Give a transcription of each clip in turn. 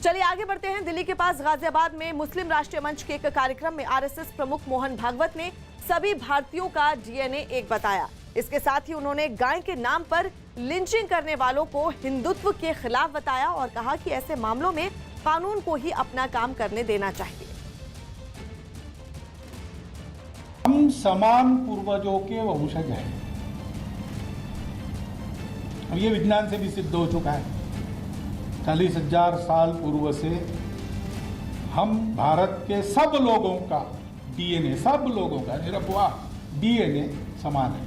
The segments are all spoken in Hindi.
चलिए आगे बढ़ते हैं। दिल्ली के पास गाजियाबाद में मुस्लिम राष्ट्रीय मंच के एक कार्यक्रम में आरएसएस प्रमुख मोहन भागवत ने सभी भारतीयों का डीएनए एक बताया। इसके साथ ही उन्होंने गाय के नाम पर लिंचिंग करने वालों को हिंदुत्व के खिलाफ बताया और कहा कि ऐसे मामलों में कानून को ही अपना काम करने देना चाहिए। हम समान पूर्वजों के वंशज हैं और ये विज्ञान से भी सिद्ध हो चुका है। 40,000 साल पूर्व से हम भारत के सब लोगों का डीएनए, सब लोगों का निरपवाह डीएनए समान है।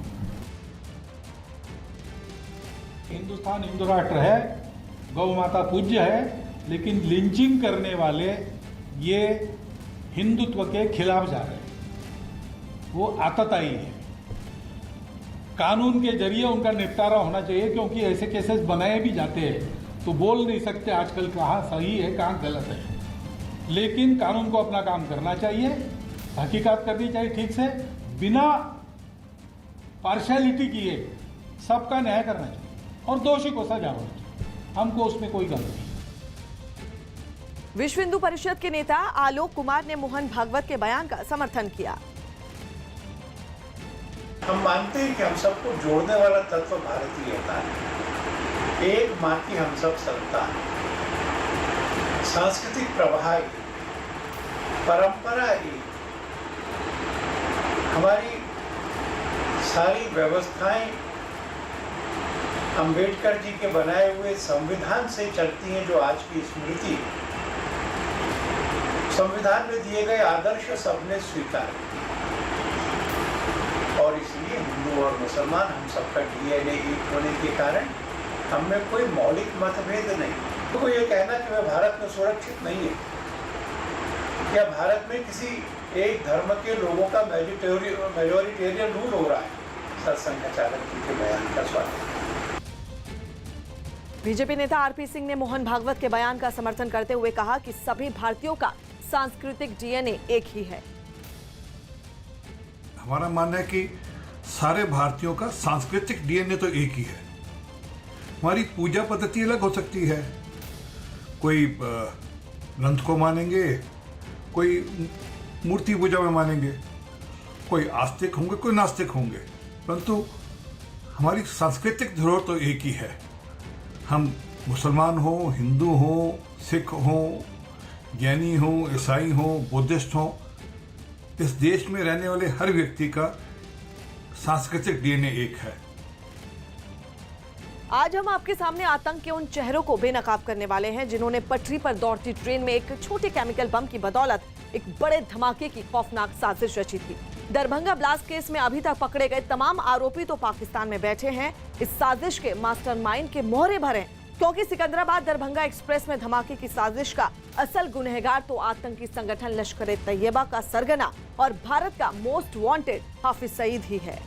हिंदुस्तान हिंदू राष्ट्र है, गौ माता पूज्य है, लेकिन लिंचिंग करने वाले ये हिंदुत्व के खिलाफ जा रहे हैं। वो आतताई है। कानून के जरिए उनका निपटारा होना चाहिए, क्योंकि ऐसे केसेस बनाए भी जाते हैं तो बोल नहीं सकते आजकल कहाँ सही है कहाँ गलत है। लेकिन कानून को अपना काम करना चाहिए, तहकीकात करनी चाहिए ठीक से, बिना पार्शियलिटी किए सबका न्याय करना चाहिए और दोषी को सजा होनी चाहिए। हमको उसमें कोई गलत नहीं। विश्व हिंदू परिषद के नेता आलोक कुमार ने मोहन भागवत के बयान का समर्थन किया। हम मानते हैं कि हम सबको जोड़ने वाला तत्व भारतीयता है। एक माँ की हम सब संतान, सांस्कृतिक प्रवाह, परंपरा, हमारी सारी व्यवस्थाएं अंबेडकर जी के बनाए हुए संविधान से चलती हैं। जो आज की स्मृति, संविधान में दिए गए आदर्श सबने स्वीकार, और इसलिए हिंदू और मुसलमान हम सबका डीएनए एक होने के कारण हम में कोई मौलिक मतभेद नहीं। तो ये कहना कि वह भारत में सुरक्षित नहीं है या भारत में किसी एक धर्म के लोगों का मेजोरिटेरियन रूल हो रहा है, सरसंघचालक जी के बयान का स्वागत। बीजेपी नेता आरपी सिंह ने मोहन भागवत के बयान का समर्थन करते हुए कहा कि सभी भारतीयों का सांस्कृतिक डीएनए एक ही है। हमारा मानना है कि सारे भारतीयों का सांस्कृतिक डीएनए तो एक ही है। हमारी पूजा पद्धति अलग हो सकती है, कोई ग्रंथ को मानेंगे, कोई मूर्ति पूजा में मानेंगे, कोई आस्तिक होंगे, कोई नास्तिक होंगे, परंतु हमारी सांस्कृतिक धरोहर तो एक ही है। हम मुसलमान हो, हिंदू हो, सिख हो, जैनी हो, ईसाई हो, बुद्धिस्ट हो, इस देश में रहने वाले हर व्यक्ति का सांस्कृतिक डीएनए एक है। आज हम आपके सामने आतंक के उन चेहरों को बेनकाब करने वाले हैं जिन्होंने पटरी पर दौड़ती ट्रेन में एक छोटे केमिकल बम की बदौलत एक बड़े धमाके की खौफनाक साजिश रची थी। दरभंगा ब्लास्ट केस में अभी तक पकड़े गए तमाम आरोपी तो पाकिस्तान में बैठे हैं। इस साजिश के मास्टरमाइंड के मोहरे भरे, क्योंकि सिकंदराबाद दरभंगा एक्सप्रेस में धमाके की साजिश का असल गुनहगार तो आतंकी संगठन लश्कर ए तैयबा का सरगना और भारत का मोस्ट वांटेड हाफिज सईद ही है।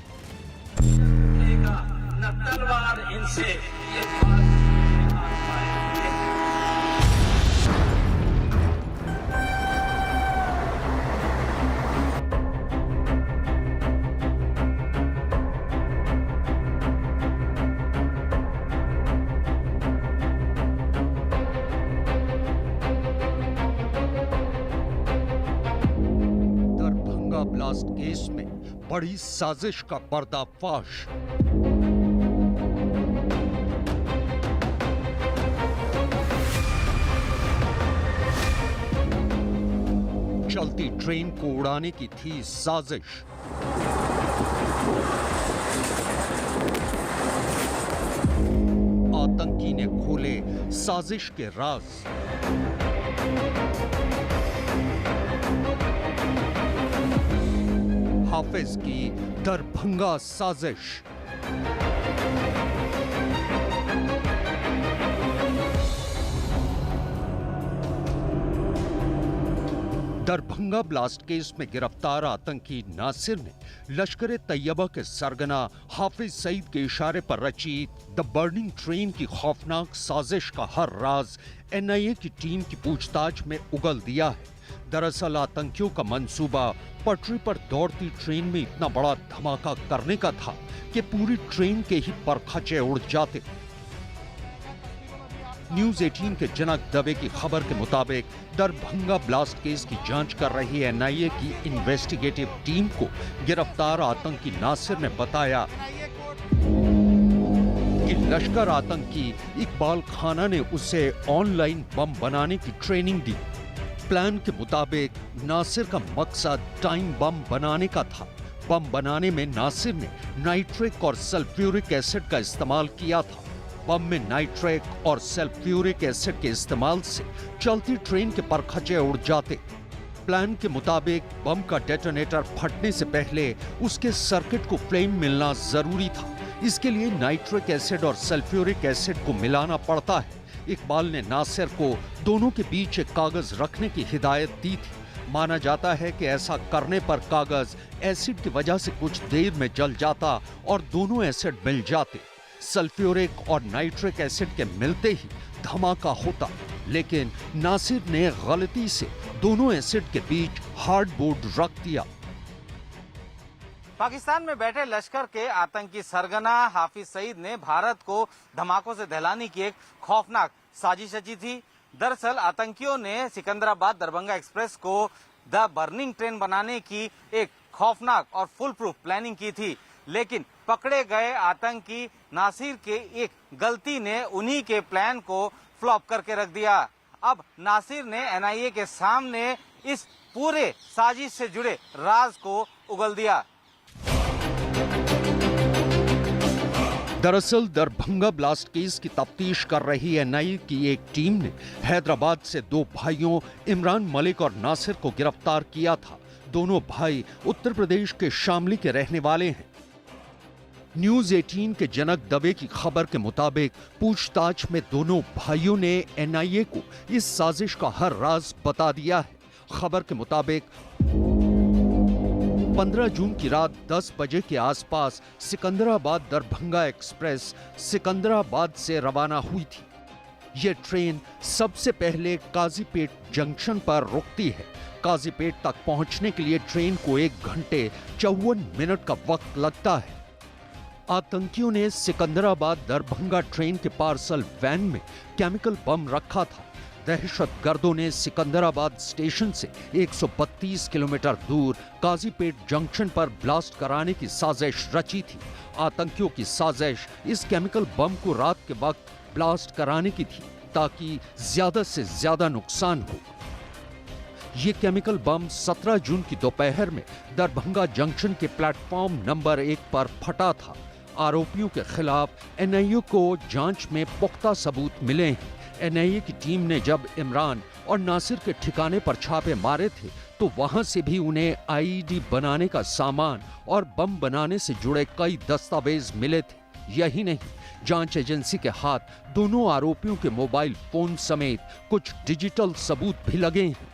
ब्लास्ट केस में बड़ी साजिश का पर्दाफाश। चलती ट्रेन को उड़ाने की थी साजिश। आतंकी ने खोले साजिश के राज। हाफिज की दरभंगा साजिश। दरभंगा ब्लास्ट केस में गिरफ्तार आतंकी नासिर ने लश्कर तैयबा के सरगना हाफिज सईद के इशारे पर रची द बर्निंग ट्रेन की खौफनाक साजिश का हर राज एनआईए की टीम की पूछताछ में उगल दिया है। दरअसल आतंकियों का मंसूबा पटरी पर दौड़ती ट्रेन में इतना बड़ा धमाका करने का था कि पूरी ट्रेन के ही परखचे उड़ जाते। न्यूज 18 के जनक दवे की खबर के मुताबिक दरभंगा ब्लास्ट केस की जांच कर रही एनआईए की इन्वेस्टिगेटिव टीम को गिरफ्तार आतंकी नासिर ने बताया कि लश्कर आतंकी इकबाल खाना ने उसे ऑनलाइन बम बनाने की ट्रेनिंग दी। प्लान के मुताबिक नासिर का मकसद टाइम बम बनाने का था। बम बनाने में नासिर ने नाइट्रिक और सल्फ्यूरिक एसिड का इस्तेमाल किया था। बम में नाइट्रिक और सल्फ्यूरिक एसिड के इस्तेमाल से चलती ट्रेन के परखचे उड़ जाते। प्लान के मुताबिक बम का डेटोनेटर फटने से पहले उसके सर्किट को फ्लेम मिलना जरूरी था। इसके लिए नाइट्रिक एसिड और सल्फ्यूरिक एसिड को मिलाना पड़ता है। इकबाल ने नासिर को दोनों के बीच एक कागज रखने की हिदायत दी थी। माना जाता है कि ऐसा करने पर कागज एसिड की वजह से कुछ देर में जल जाता और दोनों एसिड मिल जाते। सल्फ्यूरिक और नाइट्रिक एसिड के मिलते ही धमाका होता, लेकिन नासिर ने गलती से दोनों एसिड के बीच हार्डबोर्ड रख दिया। पाकिस्तान में बैठे लश्कर के आतंकी सरगना हाफिज सईद ने भारत को धमाकों से दहलाने की एक खौफनाक साजिश रची थी। दरअसल आतंकियों ने सिकंदराबाद दरभंगा एक्सप्रेस को द बर्निंग ट्रेन बनाने की एक खौफनाक और फुल प्रूफ प्लानिंग की थी, लेकिन पकड़े गए आतंकी नासिर के एक गलती ने उन्हीं के प्लान को फ्लॉप करके रख दिया। अब नासिर ने एनआईए के सामने इस पूरे साजिश से जुड़े राज को उगल दिया। दरअसल दरभंगा ब्लास्ट केस की तफ्तीश कर रही एनआईए की एक टीम ने हैदराबाद से दो भाइयों इमरान मलिक और नासिर को गिरफ्तार किया था। दोनों भाई उत्तर प्रदेश के शामली के रहने वाले हैं। न्यूज 18 के जनक दवे की खबर के मुताबिक पूछताछ में दोनों भाइयों ने एनआईए को इस साजिश का हर राज बता दिया है। खबर के मुताबिक 15 जून की रात 10 बजे के आसपास सिकंदराबाद दरभंगा एक्सप्रेस सिकंदराबाद से रवाना हुई थी। यह ट्रेन सबसे पहले काजीपेट जंक्शन पर रुकती है। काजीपेट तक पहुंचने के लिए ट्रेन को 1 घंटे 54 मिनट का वक्त लगता है। आतंकियों ने सिकंदराबाद दरभंगा ट्रेन के पार्सल वैन में केमिकल बम रखा था। दहशतगर्दों ने सिकंदराबाद स्टेशन से 132 किलोमीटर दूर काजीपेट जंक्शन पर ब्लास्ट कराने की साजिश रची थी। आतंकियों की साजिश इस केमिकल बम को रात के वक्त ब्लास्ट कराने की थी ताकि ज्यादा से ज्यादा नुकसान हो। ये केमिकल बम 17 जून की दोपहर में दरभंगा जंक्शन के प्लेटफॉर्म नंबर 1 पर फटा था। आरोपियों के खिलाफ एनआईए को जांच में पुख्ता सबूत मिले हैं। एनआईए की टीम ने जब इमरान और नासिर के ठिकाने पर छापे मारे थे तो वहां से भी उन्हें आईईडी बनाने का सामान और बम बनाने से जुड़े कई दस्तावेज मिले थे। यही नहीं, जांच एजेंसी के हाथ दोनों आरोपियों के मोबाइल फोन समेत कुछ डिजिटल सबूत भी लगे हैं।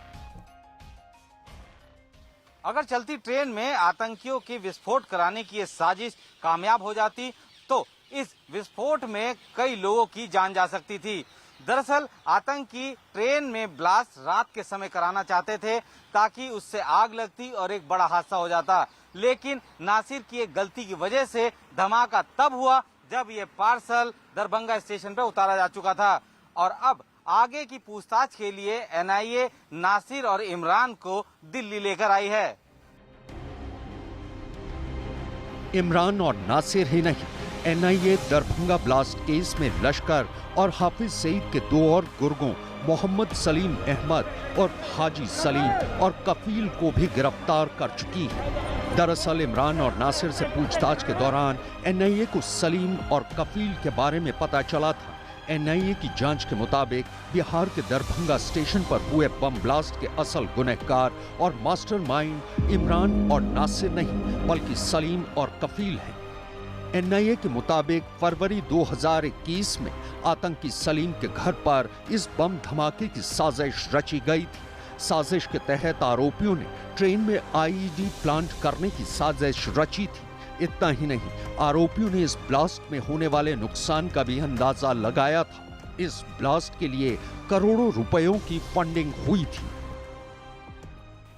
अगर चलती ट्रेन में आतंकियों की विस्फोट कराने की ये साजिश कामयाब हो जाती तो इस विस्फोट में कई लोगों की जान जा सकती थी। दरअसल आतंकी ट्रेन में ब्लास्ट रात के समय कराना चाहते थे ताकि उससे आग लगती और एक बड़ा हादसा हो जाता, लेकिन नासिर की एक गलती की वजह से धमाका तब हुआ जब ये पार्सल दरभंगा स्टेशन पर उतारा जा चुका था। और अब आगे की पूछताछ के लिए एनआईए नासिर और इमरान को दिल्ली लेकर आई है। इमरान और नासिर ही नहीं, एनआईए दरभंगा ब्लास्ट केस में लश्कर और हाफिज सईद के दो और गुर्गों मोहम्मद सलीम अहमद और हाजी सलीम और कफील को भी गिरफ्तार कर चुकी है। दरअसल इमरान और नासिर से पूछताछ के दौरान एनआईए को सलीम और कफील के बारे में पता चला था। एनआईए की जांच के मुताबिक बिहार के दरभंगा स्टेशन पर हुए बम ब्लास्ट के असल गुनहगार और मास्टरमाइंड इमरान और नासिर नहीं बल्कि सलीम और कफील हैं। एनआईए के मुताबिक फरवरी 2021 में आतंकी सलीम के घर पर इस बम धमाके की साजिश रची गई थी। साजिश के तहत आरोपियों ने ट्रेन में आईईडी प्लांट करने की साजिश रची थी। इतना ही नहीं, आरोपियों ने इस ब्लास्ट में होने वाले नुकसान का भी अंदाजा लगाया था। इस ब्लास्ट के लिए करोड़ों रुपयों की फंडिंग हुई थी।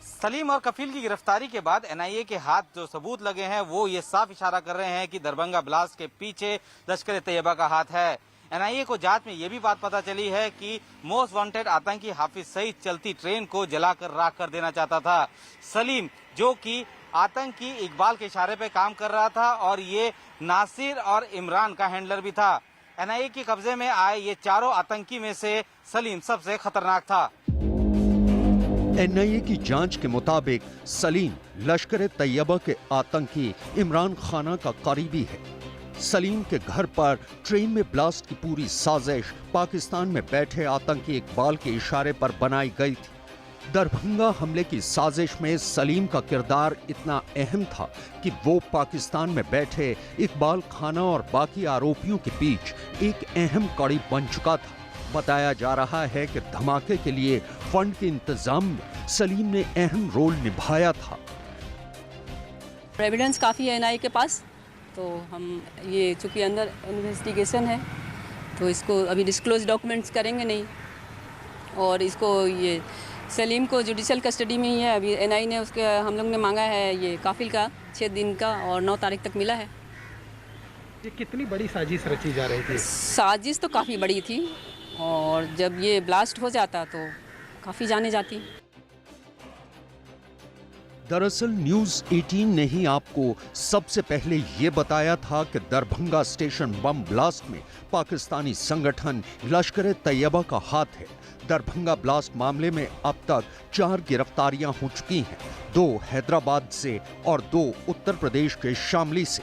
सलीम और कफील की गिरफ्तारी के बाद एनआईए के हाथ जो सबूत लगे हैं वो ये साफ इशारा कर रहे हैं कि दरभंगा ब्लास्ट के पीछे लश्कर-ए-तैयबा का हाथ है। एनआईए को जांच में ये भी बात पता चली है कि मोस्ट वांटेड आतंकी हाफिज सईद चलती ट्रेन को जलाकर राख कर देना चाहता था। सलीम, जो कि आतंकी इकबाल के इशारे पे काम कर रहा था, और ये नासिर और इमरान का हैंडलर भी था। एनआईए के कब्जे में आए ये चारों आतंकी में से सलीम सबसे खतरनाक था। एनआईए की जांच के मुताबिक सलीम लश्कर तैयबा के आतंकी इमरान खाना का करीबी है। सलीम के घर पर ट्रेन में ब्लास्ट की पूरी साजिश पाकिस्तान में बैठे आतंकी इकबाल के इशारे पर बनाई गई थी। दरभंगा हमले की साजिश में सलीम का किरदार इतना अहम था कि वो पाकिस्तान में बैठे इकबाल खाना और बाकी आरोपियों के बीच एक अहम कड़ी बन चुका था। बताया जा रहा है कि धमाके के लिए फंड के इंतजाम में सलीम ने अहम रोल निभाया था। एविडेंस काफ़ी है एनआईए के पास, तो हम ये चूँकि अंदर इन्वेस्टिगेशन है तो इसको अभी डिस्क्लोज डॉक्यूमेंट्स करेंगे नहीं, और इसको ये सलीम को जुडिशियल कस्टडी में ही है। अभी एनआईए ने उसके हम लोग ने मांगा है ये काफिल का 6 दिन का, और 9 तारीख तक मिला है। ये कितनी बड़ी साजिश रची जा रही थी? साजिश तो काफ़ी बड़ी थी, और जब ये ब्लास्ट हो जाता तो काफ़ी जाने जाती। दरअसल न्यूज 18 ने ही आपको सबसे पहले ये बताया था कि दरभंगा स्टेशन बम ब्लास्ट में पाकिस्तानी संगठन लश्कर तैयबा का हाथ है। दरभंगा ब्लास्ट मामले में अब तक 4 गिरफ्तारियां हो चुकी हैं, 2 हैदराबाद से और 2 उत्तर प्रदेश के शामली से।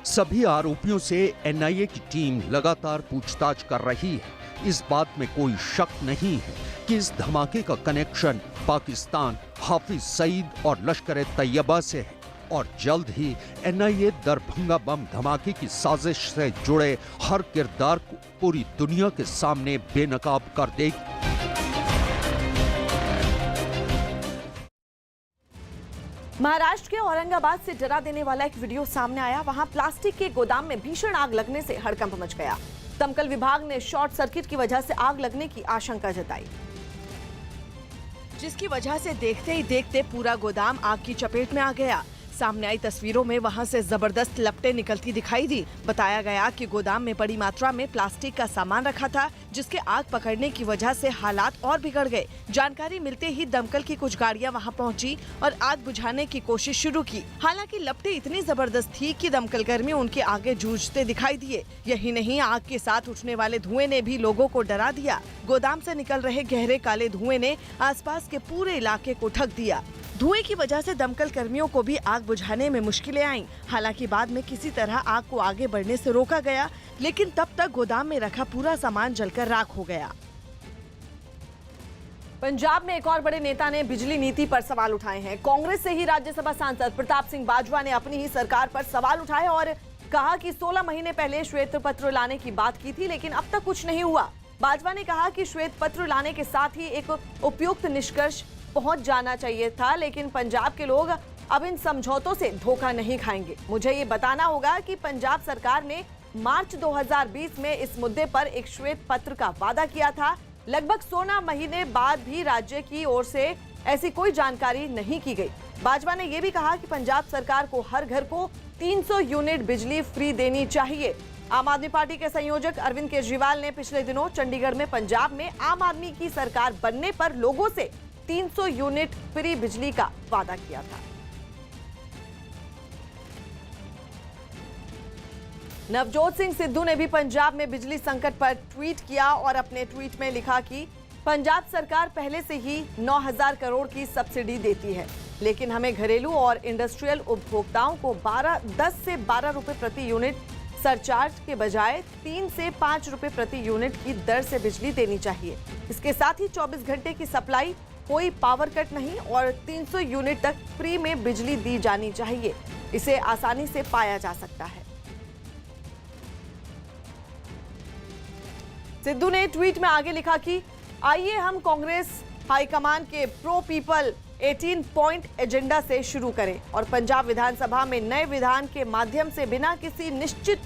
सभी आरोपियों से एनआईए की टीम लगातार पूछताछ कर रही है। इस बात में कोई शक नहीं है कि इस धमाके का कनेक्शन पाकिस्तान, हाफिज सईद और लश्कर तैयबा से है, और जल्द ही एनआईए दरभंगा बम धमाके की साजिश से जुड़े हर किरदार को पूरी दुनिया के सामने बेनकाब कर देगी। महाराष्ट्र के औरंगाबाद से डरा देने वाला एक वीडियो सामने आया। वहां प्लास्टिक के गोदाम में भीषण आग लगने से हड़कंप मच गया। दमकल विभाग ने शॉर्ट सर्किट की वजह से आग लगने की आशंका जताई, जिसकी वजह से देखते ही देखते पूरा गोदाम आग की चपेट में आ गया। सामने आई तस्वीरों में वहां से जबरदस्त लपटें निकलती दिखाई दी। बताया गया कि गोदाम में बड़ी मात्रा में प्लास्टिक का सामान रखा था, जिसके आग पकड़ने की वजह से हालात और बिगड़ गए। जानकारी मिलते ही दमकल की कुछ गाड़ियां वहां पहुंची और आग बुझाने की कोशिश शुरू की। हालांकि लपटें इतनी जबरदस्त थी कि दमकल कर्मी उनके आगे जूझते दिखाई दिए। यही नहीं, आग के साथ उठने वाले धुएं ने भी लोगों को डरा दिया। गोदाम से निकल रहे गहरे काले धुएं ने आसपास के पूरे इलाके को ढक दिया। धुएं की वजह से दमकल कर्मियों को भी आग बुझाने में मुश्किलें आईं। हालांकि बाद में किसी तरह आग को आगे बढ़ने से रोका गया, लेकिन तब तक गोदाम में रखा पूरा सामान जलकर राख हो गया। पंजाब में एक और बड़े नेता ने बिजली नीति पर सवाल उठाए हैं। कांग्रेस से ही राज्यसभा सांसद प्रताप सिंह बाजवा ने अपनी ही सरकार पर सवाल उठाए और कहा कि 16 महीने पहले श्वेत पत्र लाने की बात की थी, लेकिन अब तक कुछ नहीं हुआ। बाजवा ने कहा कि श्वेत पत्र लाने के साथ ही एक उपयुक्त निष्कर्ष पहुंच जाना चाहिए था, लेकिन पंजाब के लोग अब इन समझौतों से धोखा नहीं खाएंगे। मुझे ये बताना होगा कि पंजाब सरकार ने मार्च 2020 में इस मुद्दे पर एक श्वेत पत्र का वादा किया था। लगभग 16 महीने बाद भी राज्य की ओर से ऐसी कोई जानकारी नहीं की गई। बाजवा ने यह भी कहा कि पंजाब सरकार को हर घर को 300 यूनिट बिजली फ्री देनी चाहिए। आम आदमी पार्टी के संयोजक अरविंद केजरीवाल ने पिछले दिनों चंडीगढ़ में पंजाब में आम आदमी की सरकार बनने पर लोगों से 300 यूनिट फ्री बिजली का वादा किया था। नवजोत सिंह सिद्धू ने भी पंजाब में बिजली संकट पर ट्वीट किया और अपने ट्वीट में लिखा कि पंजाब सरकार पहले से ही 9,000 करोड़ की सब्सिडी देती है, लेकिन हमें घरेलू और इंडस्ट्रियल उपभोक्ताओं को 10 से 12 रुपए प्रति यूनिट सरचार्ज के बजाय 3 से 5 रुपए प्रति यूनिट की दर से बिजली देनी चाहिए। इसके साथ ही 24 घंटे की सप्लाई, कोई पावर कट नहीं और 300 यूनिट तक फ्री में बिजली दी जानी चाहिए। इसे आसानी से पाया जा सकता है। सिद्धू ने ट्वीट में आगे लिखा कि आइए हम कांग्रेस हाईकमान के प्रो पीपल 18 पॉइंट एजेंडा से शुरू करें और पंजाब विधानसभा में नए विधान के माध्यम से बिना किसी निश्चित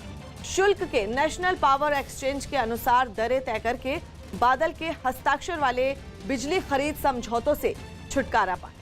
शुल्क के नेशनल पावर एक्सचेंज के अनुसार दरें तय करके बादल के हस्ताक्षर वाले बिजली खरीद समझौतों से छुटकारा पाए।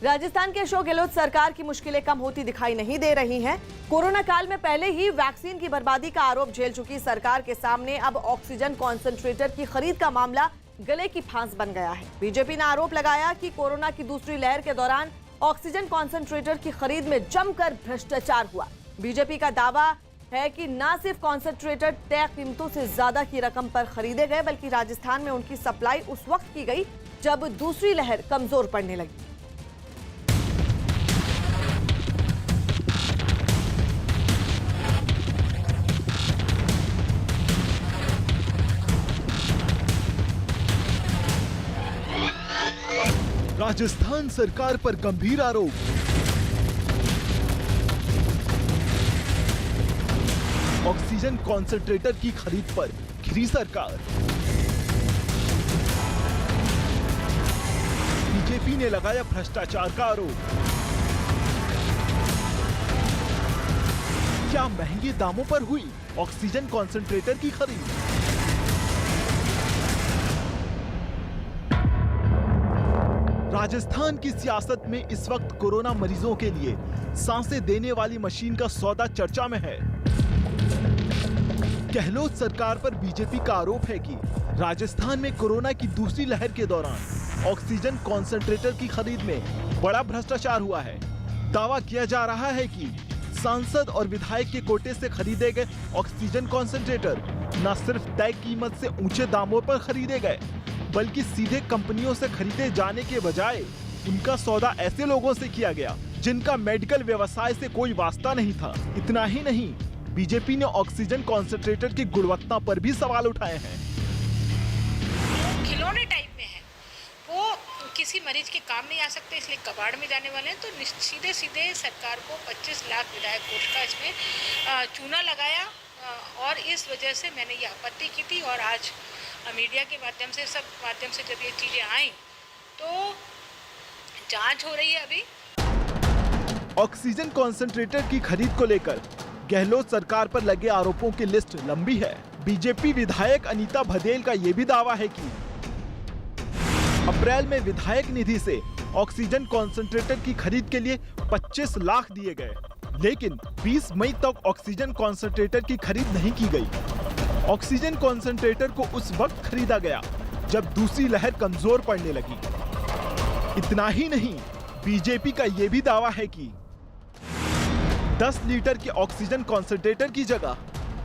राजस्थान के अशोक गहलोत सरकार की मुश्किलें कम होती दिखाई नहीं दे रही हैं। कोरोना काल में पहले ही वैक्सीन की बर्बादी का आरोप झेल चुकी सरकार के सामने अब ऑक्सीजन कॉन्सेंट्रेटर की खरीद का मामला गले की फांस बन गया है। बीजेपी ने आरोप लगाया कि कोरोना की दूसरी लहर के दौरान ऑक्सीजन कॉन्सेंट्रेटर की खरीद में जमकर भ्रष्टाचार हुआ। बीजेपी का दावा है कि न सिर्फ कॉन्सेंट्रेटर तय कीमतों से ज्यादा की रकम पर खरीदे गए, बल्कि राजस्थान में उनकी सप्लाई उस वक्त की गई जब दूसरी लहर कमजोर पड़ने लगी। राजस्थान सरकार पर गंभीर आरोप। ऑक्सीजन कॉन्सेंट्रेटर की खरीद पर घिरी सरकार। बीजेपी ने लगाया भ्रष्टाचार का आरोप। क्या महंगे दामों पर हुई ऑक्सीजन कॉन्सेंट्रेटर की खरीद? राजस्थान की सियासत में इस वक्त कोरोना मरीजों के लिए सांसें देने वाली मशीन का सौदा चर्चा में है। गहलोत सरकार पर बीजेपी का आरोप है कि राजस्थान में कोरोना की दूसरी लहर के दौरान ऑक्सीजन कॉन्सेंट्रेटर की खरीद में बड़ा भ्रष्टाचार हुआ है। दावा किया जा रहा है कि सांसद और विधायक के कोटे से खरीदे गए ऑक्सीजन कॉन्सेंट्रेटर न सिर्फ तय कीमत से ऊंचे दामों पर खरीदे गए, बल्कि सीधे कंपनियों से खरीदे जाने के बजाय उनका सौदा ऐसे लोगों से किया गया जिनका मेडिकल व्यवसाय से कोई वास्ता नहीं था। इतना ही नहीं, बीजेपी ने ऑक्सीजन कॉन्सेंट्रेटर की गुणवत्ता पर भी सवाल उठाए हैं। खिलौने टाइप में है, वो किसी मरीज के काम नहीं आ सकते, इसलिए कबाड़ में जाने वाले हैं। तो सीधे सीधे सरकार को 25 लाख विधायक कोष का इसमें चूना लगाया और इस वजह से मैंने ये आपत्ति की थी। और आज मीडिया के माध्यम से, सब माध्यम से जब ये चीजें आई तो जांच हो रही है अभी। ऑक्सीजन कॉन्सेंट्रेटर की खरीद को लेकर गहलोत सरकार पर लगे आरोपों की लिस्ट लंबी है। बीजेपी विधायक अनीता भदेल का यह भी दावा है कि अप्रैल में विधायक निधि से ऑक्सीजन कॉन्सेंट्रेटर की खरीद के लिए 25 लाख दिए गए, लेकिन 20 मई तक ऑक्सीजन कॉन्सेंट्रेटर की खरीद नहीं की गई। ऑक्सीजन कॉन्सेंट्रेटर को उस वक्त खरीदा गया जब दूसरी लहर कमजोर पड़ने लगी। इतना ही नहीं, बीजेपी का यह भी दावा है कि 10 लीटर के ऑक्सीजन कॉन्सेंट्रेटर की जगह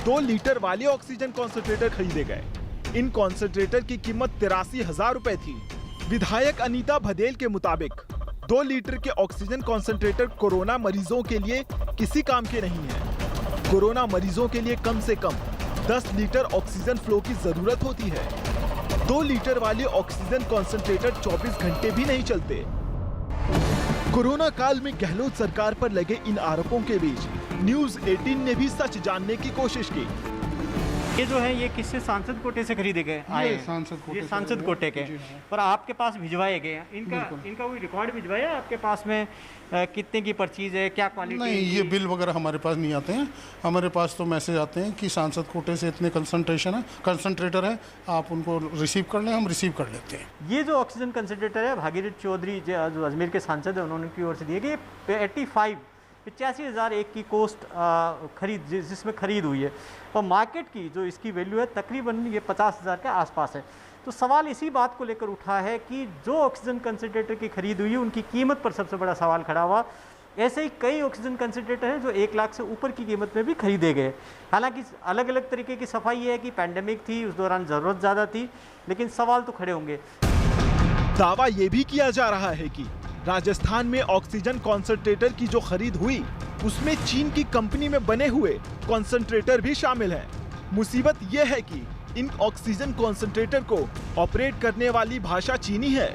2 लीटर वाले ऑक्सीजन कॉन्सेंट्रेटर खरीदे गए। इन कॉन्सेंट्रेटर की कीमत 83,000 रुपए थी। विधायक अनीता भदेल के मुताबिक 2 लीटर के ऑक्सीजन कॉन्सेंट्रेटर कोरोना मरीजों के लिए किसी काम के नहीं है। कोरोना मरीजों के लिए कम से कम 10 लीटर ऑक्सीजन फ्लो की जरूरत होती है। 2 लीटर वाले ऑक्सीजन कॉन्सेंट्रेटर 24 घंटे भी नहीं चलते। कोरोना काल में गहलोत सरकार पर लगे इन आरोपों के बीच न्यूज़ 18 ने भी सच जानने की कोशिश की। ये जो है ये किससे सांसद कोटे से खरीदे गए आए हैं? सांसद कोटे के पर आपके पास भिजवाए गए हैं। इनका कोई रिकॉर्ड भिजवाया आपके पास में? कितने की परचेज है, क्या क्वालिटी? नहीं, ये बिल वगैरह हमारे पास नहीं आते हैं। हमारे पास तो मैसेज आते हैं कि सांसद कोटे से इतने कंसंट्रेटर है, आप उनको रिसीव कर लें, हम रिसीव कर लेते हैं। ये जो ऑक्सीजन कंसंट्रेटर है भागीरथ चौधरी जो अजमेर के सांसद है, उन्होंने की ओर से दिए गए 85,000 एक की कोस्ट खरीद जिसमें खरीद हुई है और मार्केट की जो इसकी वैल्यू है तकरीबन ये 50,000 के आसपास है। तो सवाल इसी बात को लेकर उठा है कि जो ऑक्सीजन कंसंट्रेटर की खरीद हुई है उनकी कीमत पर सबसे बड़ा सवाल खड़ा हुआ। ऐसे ही कई ऑक्सीजन कंसंट्रेटर हैं जो 1 लाख से ऊपर की कीमत में भी खरीदे गए। हालांकि अलग अलग तरीके की सफाई है कि पैंडेमिक थी, उस दौरान ज़रूरत ज़्यादा थी, लेकिन सवाल तो खड़े होंगे। दावा ये भी किया जा रहा है कि राजस्थान में ऑक्सीजन कॉन्सेंट्रेटर की जो खरीद हुई उसमें चीन की कंपनी में बने हुए कॉन्सेंट्रेटर भी शामिल हैं। मुसीबत यह है कि इन ऑक्सीजन कॉन्सेंट्रेटर को ऑपरेट करने वाली भाषा चीनी है,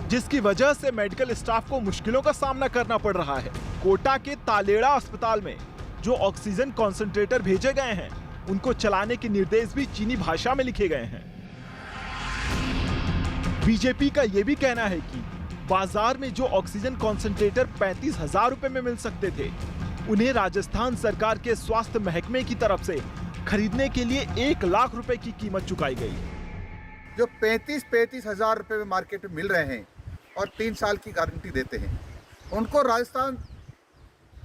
जिसकी वजह से मेडिकल स्टाफ को मुश्किलों का सामना करना पड़ रहा है। कोटा के तालेड़ा अस्पताल में जो ऑक्सीजन कॉन्सेंट्रेटर भेजे गए हैं उनको चलाने के निर्देश भी चीनी भाषा में लिखे गए हैं। बीजेपी का यह भी कहना है कि बाजार में जो ऑक्सीजन कॉन्सेंट्रेटर 35,000 रुपए में मिल सकते थे, उन्हें राजस्थान सरकार के स्वास्थ्य महकमे की तरफ से खरीदने के लिए 1 लाख रुपए की कीमत चुकाई गई। जो 35,000 रुपए में मार्केट में मिल रहे हैं और 3 साल की गारंटी देते हैं, उनको राजस्थान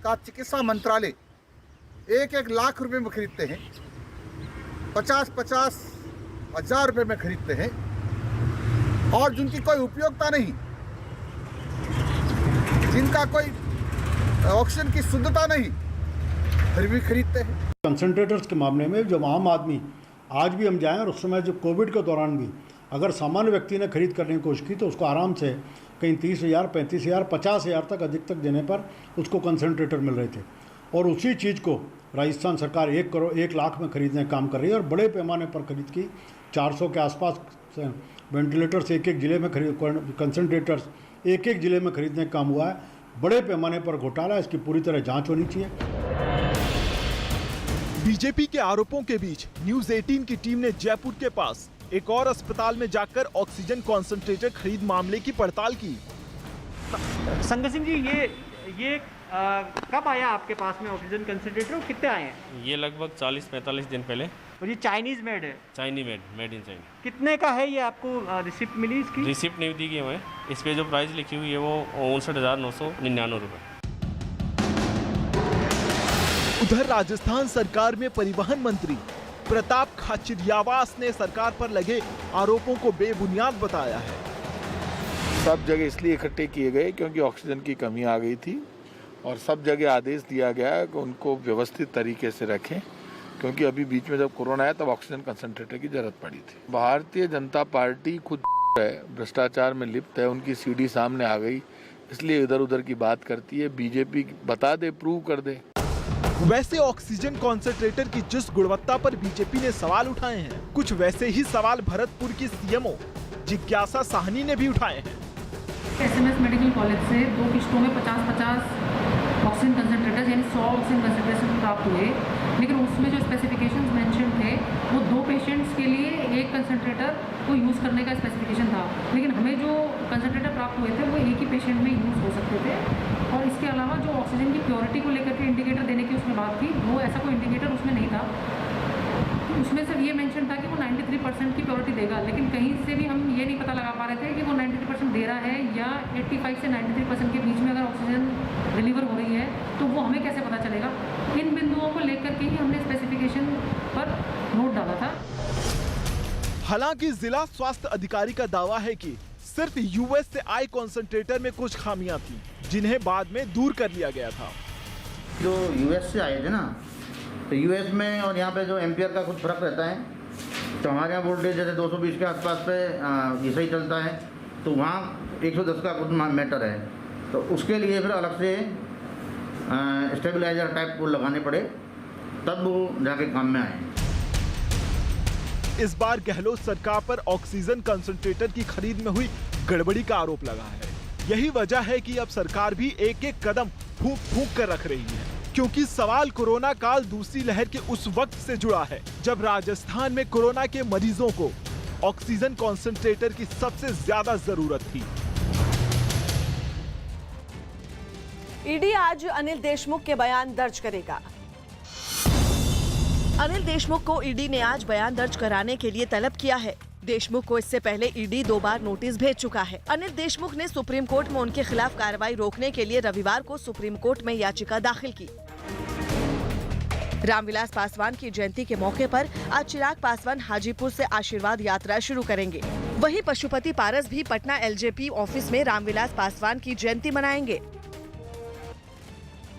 का चिकित्सा मंत्रालय 1-1 लाख रुपए में खरीदते हैं, 50-50 हजार रुपए में खरीदते हैं, और जिनकी कोई उपयोगिता नहीं, जिनका कोई ऑक्सीजन की शुद्धता नहीं, फिर भी खरीदते हैं। कंसंट्रेटर्स के मामले में जब आम आदमी आज भी हम जाएं और उस समय जब कोविड के दौरान भी अगर सामान्य व्यक्ति ने खरीद करने की कोशिश की तो उसको आराम से कहीं 30,000, 35,000, 50,000 तक अधिक तक देने पर उसको कंसंट्रेटर मिल रहे थे। और उसी चीज़ को राजस्थान सरकार 1 लाख में खरीदने का काम कर रही है और बड़े पैमाने पर खरीद की। 400 के आसपास वेंटिलेटर्स एक जिले में कंसंट्रेटर्स एक जिले में खरीदने का काम हुआ है। बड़े पैमाने पर घोटाला, इसकी पूरी तरह जांच होनी चाहिए। बीजेपी के आरोपों के बीच न्यूज 18 की टीम ने जयपुर के पास एक और अस्पताल में जाकर ऑक्सीजन कॉन्सेंट्रेटर खरीद मामले की पड़ताल की। संजय सिंह जी, ये कब आया आपके पास में ऑक्सीजन कंसंट्रेटर और कितने आए हैं? ये लगभग 40-45 दिन पहले। और ये चाइनीज मेड है? Chinese made in China. कितने का है ये? आपको रिसिप्ट मिली इसकी? रिसिप्ट नहीं दी गई हमें। इस पे जो प्राइस लिखी हुई है वो 59,999 रुपये। उधर राजस्थान सरकार में परिवहन मंत्री प्रताप खाचरियावास ने सरकार पर लगे आरोपों को बेबुनियाद बताया है। सब जगह इसलिए इकट्ठे किए गए क्योंकि ऑक्सीजन की कमी आ गई थी और सब जगह आदेश दिया गया कि उनको व्यवस्थित तरीके से रखें, क्योंकि अभी बीच में जब कोरोना आया तब ऑक्सीजन कंसंट्रेटर की जरूरत पड़ी थी। भारतीय जनता पार्टी खुद है, भ्रष्टाचार में लिप्त है, उनकी सीडी सामने आ गई, इसलिए इधर उधर की बात करती है। बीजेपी बता दे, प्रूव कर दे। वैसे ऑक्सीजन कॉन्सेंट्रेटर की जिस गुणवत्ता पर बीजेपी ने सवाल उठाए हैं, कुछ वैसे ही सवाल भरतपुर की सीएमओ जिज्ञासा साहनी ने भी उठाए हैं। SMS मेडिकल कॉलेज से 2 किस्तों में 50-50 ऑक्सीजन कंसंट्रेटर यानी 100 ऑक्सीजन कंसंट्रेटर प्राप्त हुए, लेकिन उसमें जो स्पेसिफिकेशंस मेंशन थे वो 2 पेशेंट्स के लिए 1 कंसंट्रेटर को यूज़ करने का स्पेसिफिकेशन था, लेकिन हमें जो कंसंट्रेटर प्राप्त हुए थे वो एक ही पेशेंट में यूज़ हो सकते थे। और इसके अलावा जो ऑक्सीजन की प्योरिटी को लेकर के इंडिकेटर देने की उसमें बात थी, वो ऐसा कोई इंडिकेटर उसमें नहीं था। उसमें सिर्फ ये मेंशन था कि वो 93% की प्योरिटी देगा, लेकिन कहीं से भी हम ये नहीं पता लगा पा रहे थे कि वो 93% दे रहा है या 85 से 93% के बीच में अगर ऑक्सीजन डिलीवर हो रही है तो वो हमें कैसे पता चलेगा। इन बिंदुओं को लेकर के ही हमने स्पेसिफिकेशन पर नोट डाला था। हालांकि जिला स्वास्थ्य अधिकारी का दावा है कि सिर्फ यूएस से आए कॉन्सेंट्रेटर में कुछ खामियां थी, जिन्हें बाद में दूर कर लिया गया था। जो यूएस से आए थे ना, तो यूएस में और यहाँ पे जो एम्पियर का कुछ फर्क रहता है। तो हमारे यहाँ वोल्टेज जैसे 220 के आसपास पे ये सही चलता है, तो वहाँ 110 का कुछ मैटर है, तो उसके लिए फिर अलग से स्टेबलाइजर टाइप को लगाने पड़े, तब वो जाके काम में आए। इस बार गहलोत सरकार पर ऑक्सीजन कंसंट्रेटर की खरीद में हुई गड़बड़ी का आरोप लगा है। यही वजह है कि अब सरकार भी एक एक कदम फूंक फूंक कर रख रही है, क्योंकि सवाल कोरोना काल दूसरी लहर के उस वक्त से जुड़ा है जब राजस्थान में कोरोना के मरीजों को ऑक्सीजन कॉन्सेंट्रेटर की सबसे ज्यादा जरूरत थी। ईडी आज अनिल देशमुख के बयान दर्ज करेगा। अनिल देशमुख को ईडी ने आज बयान दर्ज कराने के लिए तलब किया है। देशमुख को इससे पहले ईडी 2 बार नोटिस भेज चुका है। अनिल देशमुख ने सुप्रीम कोर्ट में उनके खिलाफ कार्रवाई रोकने के लिए रविवार को सुप्रीम कोर्ट में याचिका दाखिल की। रामविलास पासवान की जयंती के मौके पर आज चिराग पासवान हाजीपुर से आशीर्वाद यात्रा शुरू करेंगे। वहीं पशुपति पारस भी पटना एलजेपी ऑफिस में रामविलास पासवान की जयंती मनाएंगे।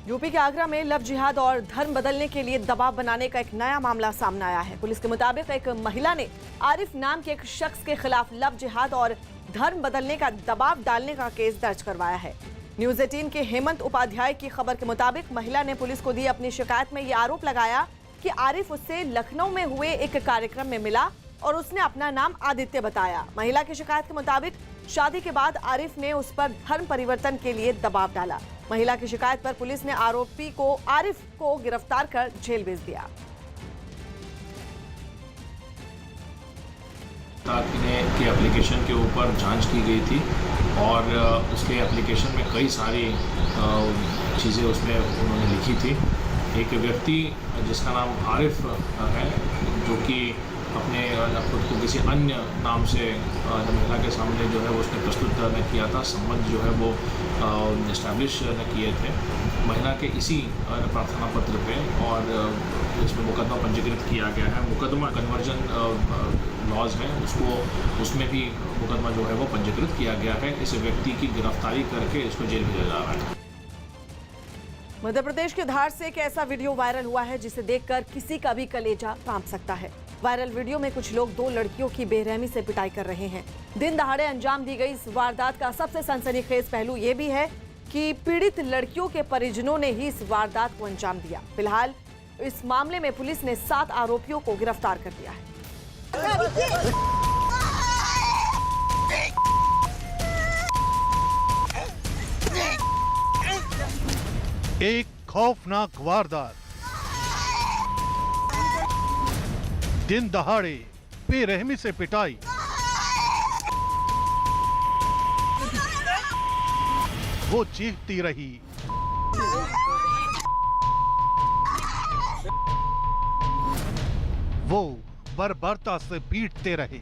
यूपी के आगरा में लव जिहाद और धर्म बदलने के लिए दबाव बनाने का एक नया मामला सामने आया है। पुलिस के मुताबिक एक महिला ने आरिफ नाम के एक शख्स के खिलाफ लव जिहाद और धर्म बदलने का दबाव डालने का केस दर्ज करवाया है। न्यूज 18 के हेमंत उपाध्याय की खबर के मुताबिक महिला ने पुलिस को दी अपनी शिकायत में ये आरोप लगाया कि आरिफ उससे लखनऊ में हुए एक कार्यक्रम में मिला और उसने अपना नाम आदित्य बताया। महिला की शिकायत के मुताबिक शादी के बाद आरिफ ने उस पर धर्म परिवर्तन के लिए दबाव डाला। महिला की शिकायत पर पुलिस ने आरोपी को आरिफ को गिरफ्तार कर जेल भेज दिया। के एप्लीकेशन के ऊपर जांच की गई थी और उसके एप्लीकेशन में कई सारी चीज़ें उसमें उन्होंने लिखी थी। एक व्यक्ति जिसका नाम आरिफ है, जो कि अपने खुद को किसी अन्य नाम से महिला के सामने जो है वो उसने प्रस्तुत न किया था। संबंध जो है वो इस्टेब्लिश न किए थे महिला के इसी प्रार्थना पत्र पे, और इसमें मुकदमा पंजीकृत किया गया है। मुकदमा कन्वर्जन लॉज है उसमें भी मुकदमा जो है वो पंजीकृत किया गया है। इस व्यक्ति की गिरफ्तारी करके इसको जेल भेजा जा रहा है। मध्य प्रदेश के धार से एक ऐसा वीडियो वायरल हुआ है जिसे देखकर किसी का भी कलेजा कांप सकता है। वायरल वीडियो में कुछ लोग 2 लड़कियों की बेरहमी से पिटाई कर रहे हैं। दिन दहाड़े अंजाम दी गई इस वारदात का सबसे सनसनीखेज पहलू ये भी है कि पीड़ित लड़कियों के परिजनों ने ही इस वारदात को अंजाम दिया। फिलहाल इस मामले में पुलिस ने 7 आरोपियों को गिरफ्तार कर लिया है। एक खौफनाक वारदात, दिन दहाड़े बेरहमी से पिटाई, वो चीखती रही। वो बर्बरता से पीटते रहे।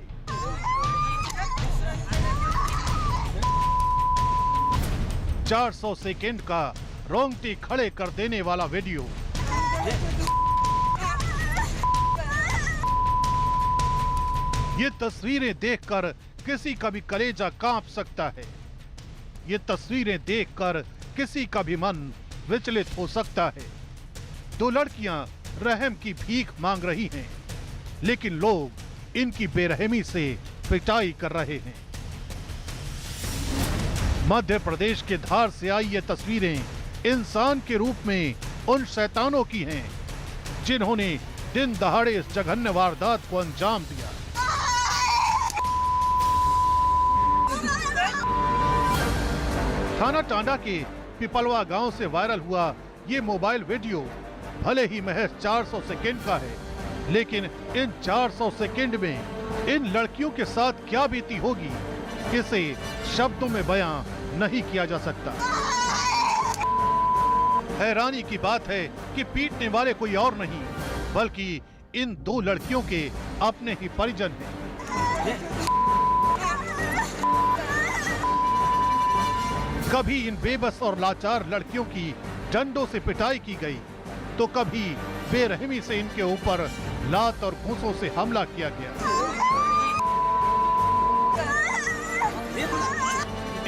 $400 सेकेंड का रोंगटे खड़े कर देने वाला वीडियो। ये तस्वीरें देखकर किसी का भी कलेजा कांप सकता है। ये तस्वीरें देखकर किसी का भी मन विचलित हो सकता है। 2 लड़कियां रहम की भीख मांग रही हैं, लेकिन लोग इनकी बेरहमी से पिटाई कर रहे हैं। मध्य प्रदेश के धार से आई ये तस्वीरें इंसान के रूप में उन शैतानों की हैं जिन्होंने दिन दहाड़े इस जघन्य वारदात को अंजाम दिया। थाना टांडा के पिपलवा गांव से वायरल हुआ ये मोबाइल वीडियो भले ही महज 400 सेकेंड का है, लेकिन इन 400 सेकेंड में इन लड़कियों के साथ क्या बीती होगी, इसे शब्दों में बयां नहीं किया जा सकता। हैरानी की बात है कि पीटने वाले कोई और नहीं बल्कि इन 2 लड़कियों के अपने ही परिजन हैं। कभी इन बेबस और लाचार लड़कियों की डंडों से पिटाई की गई, तो कभी बेरहमी से इनके ऊपर लात और घूंसों से हमला किया गया।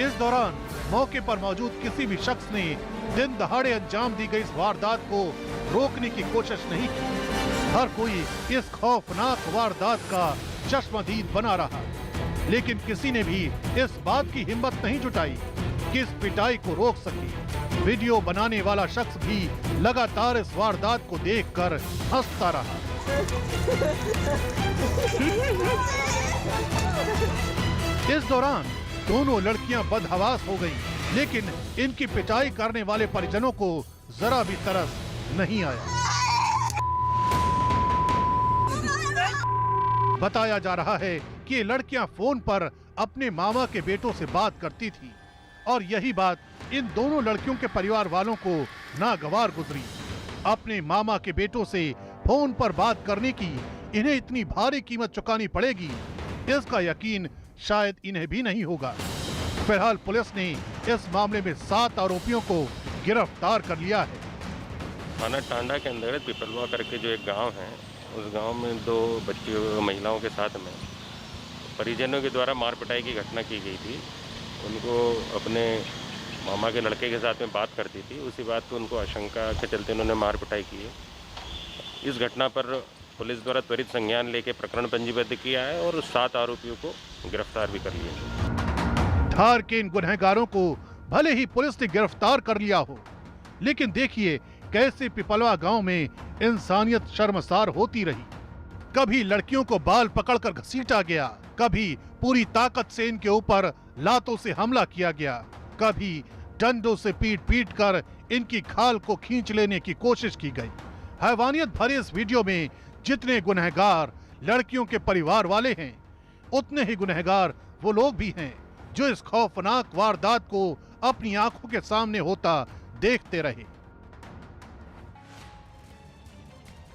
इस दौरान मौके पर मौजूद किसी भी शख्स ने दिन दहाड़े अंजाम दी गई इस वारदात को रोकने की कोशिश नहीं की। हर कोई इस खौफनाक वारदात का चश्मदीद बना रहा, लेकिन किसी ने भी इस बात की हिम्मत नहीं जुटाई कि इस पिटाई को रोक सके। वीडियो बनाने वाला शख्स भी लगातार इस वारदात को देखकर हंसता रहा। इस दौरान दोनों लड़कियां बदहवास हो गईं, लेकिन इनकी पिटाई करने वाले परिजनों को जरा भी तरस नहीं आया। बताया जा रहा है कि ये लड़कियां फोन पर अपने मामा के बेटों से बात करती थी और यही बात इन दोनों लड़कियों के परिवार वालों को नागवार गुजरी। अपने मामा के बेटों से फोन पर बात करने की इन्हें इतनी भारी कीमत चुकानी पड़ेगी, इसका यकीन शायद इन्हें भी नहीं होगा। फिलहाल पुलिस ने इस मामले में 7 आरोपियों को गिरफ्तार कर लिया है। थाना टांडा के अंतर्गत पिपलवा करके जो एक गांव है, उस गांव में 2 बच्चियों महिलाओं के साथ में परिजनों के द्वारा मार पिटाई की घटना की गई थी। उनको अपने मामा के लड़के के साथ में बात करती थी, उसी बात को उनको आशंका के चलते उन्होंने मार पिटाई की है। इस घटना पर पुलिस द्वारा त्वरित संज्ञान लेके प्रकरण पंजीबद्ध किया है और 7 आरोपियों को गिरफ्तार भी कर लिया। धार के इन गुनहगारों को भले ही पुलिस ने गिरफ्तार कर लिया हो, लेकिन देखिए कैसे पिपलवा गांव में इंसानियत शर्मसार होती रही। कभी लड़कियों को बाल पकड़कर घसीटा गया, कभी पूरी ताकत से इनके ऊपर लातों से हमला किया गया, कभी डंडों से पीट कर इनकी खाल को खींच लेने की कोशिश की गई। हैवानियत भरे इस वीडियो में जितने गुनहगार लड़कियों के परिवार वाले हैं, उतने ही गुनहगार वो लोग भी हैं जो इस खौफनाक वारदात को अपनी आंखों के सामने होता देखते रहे।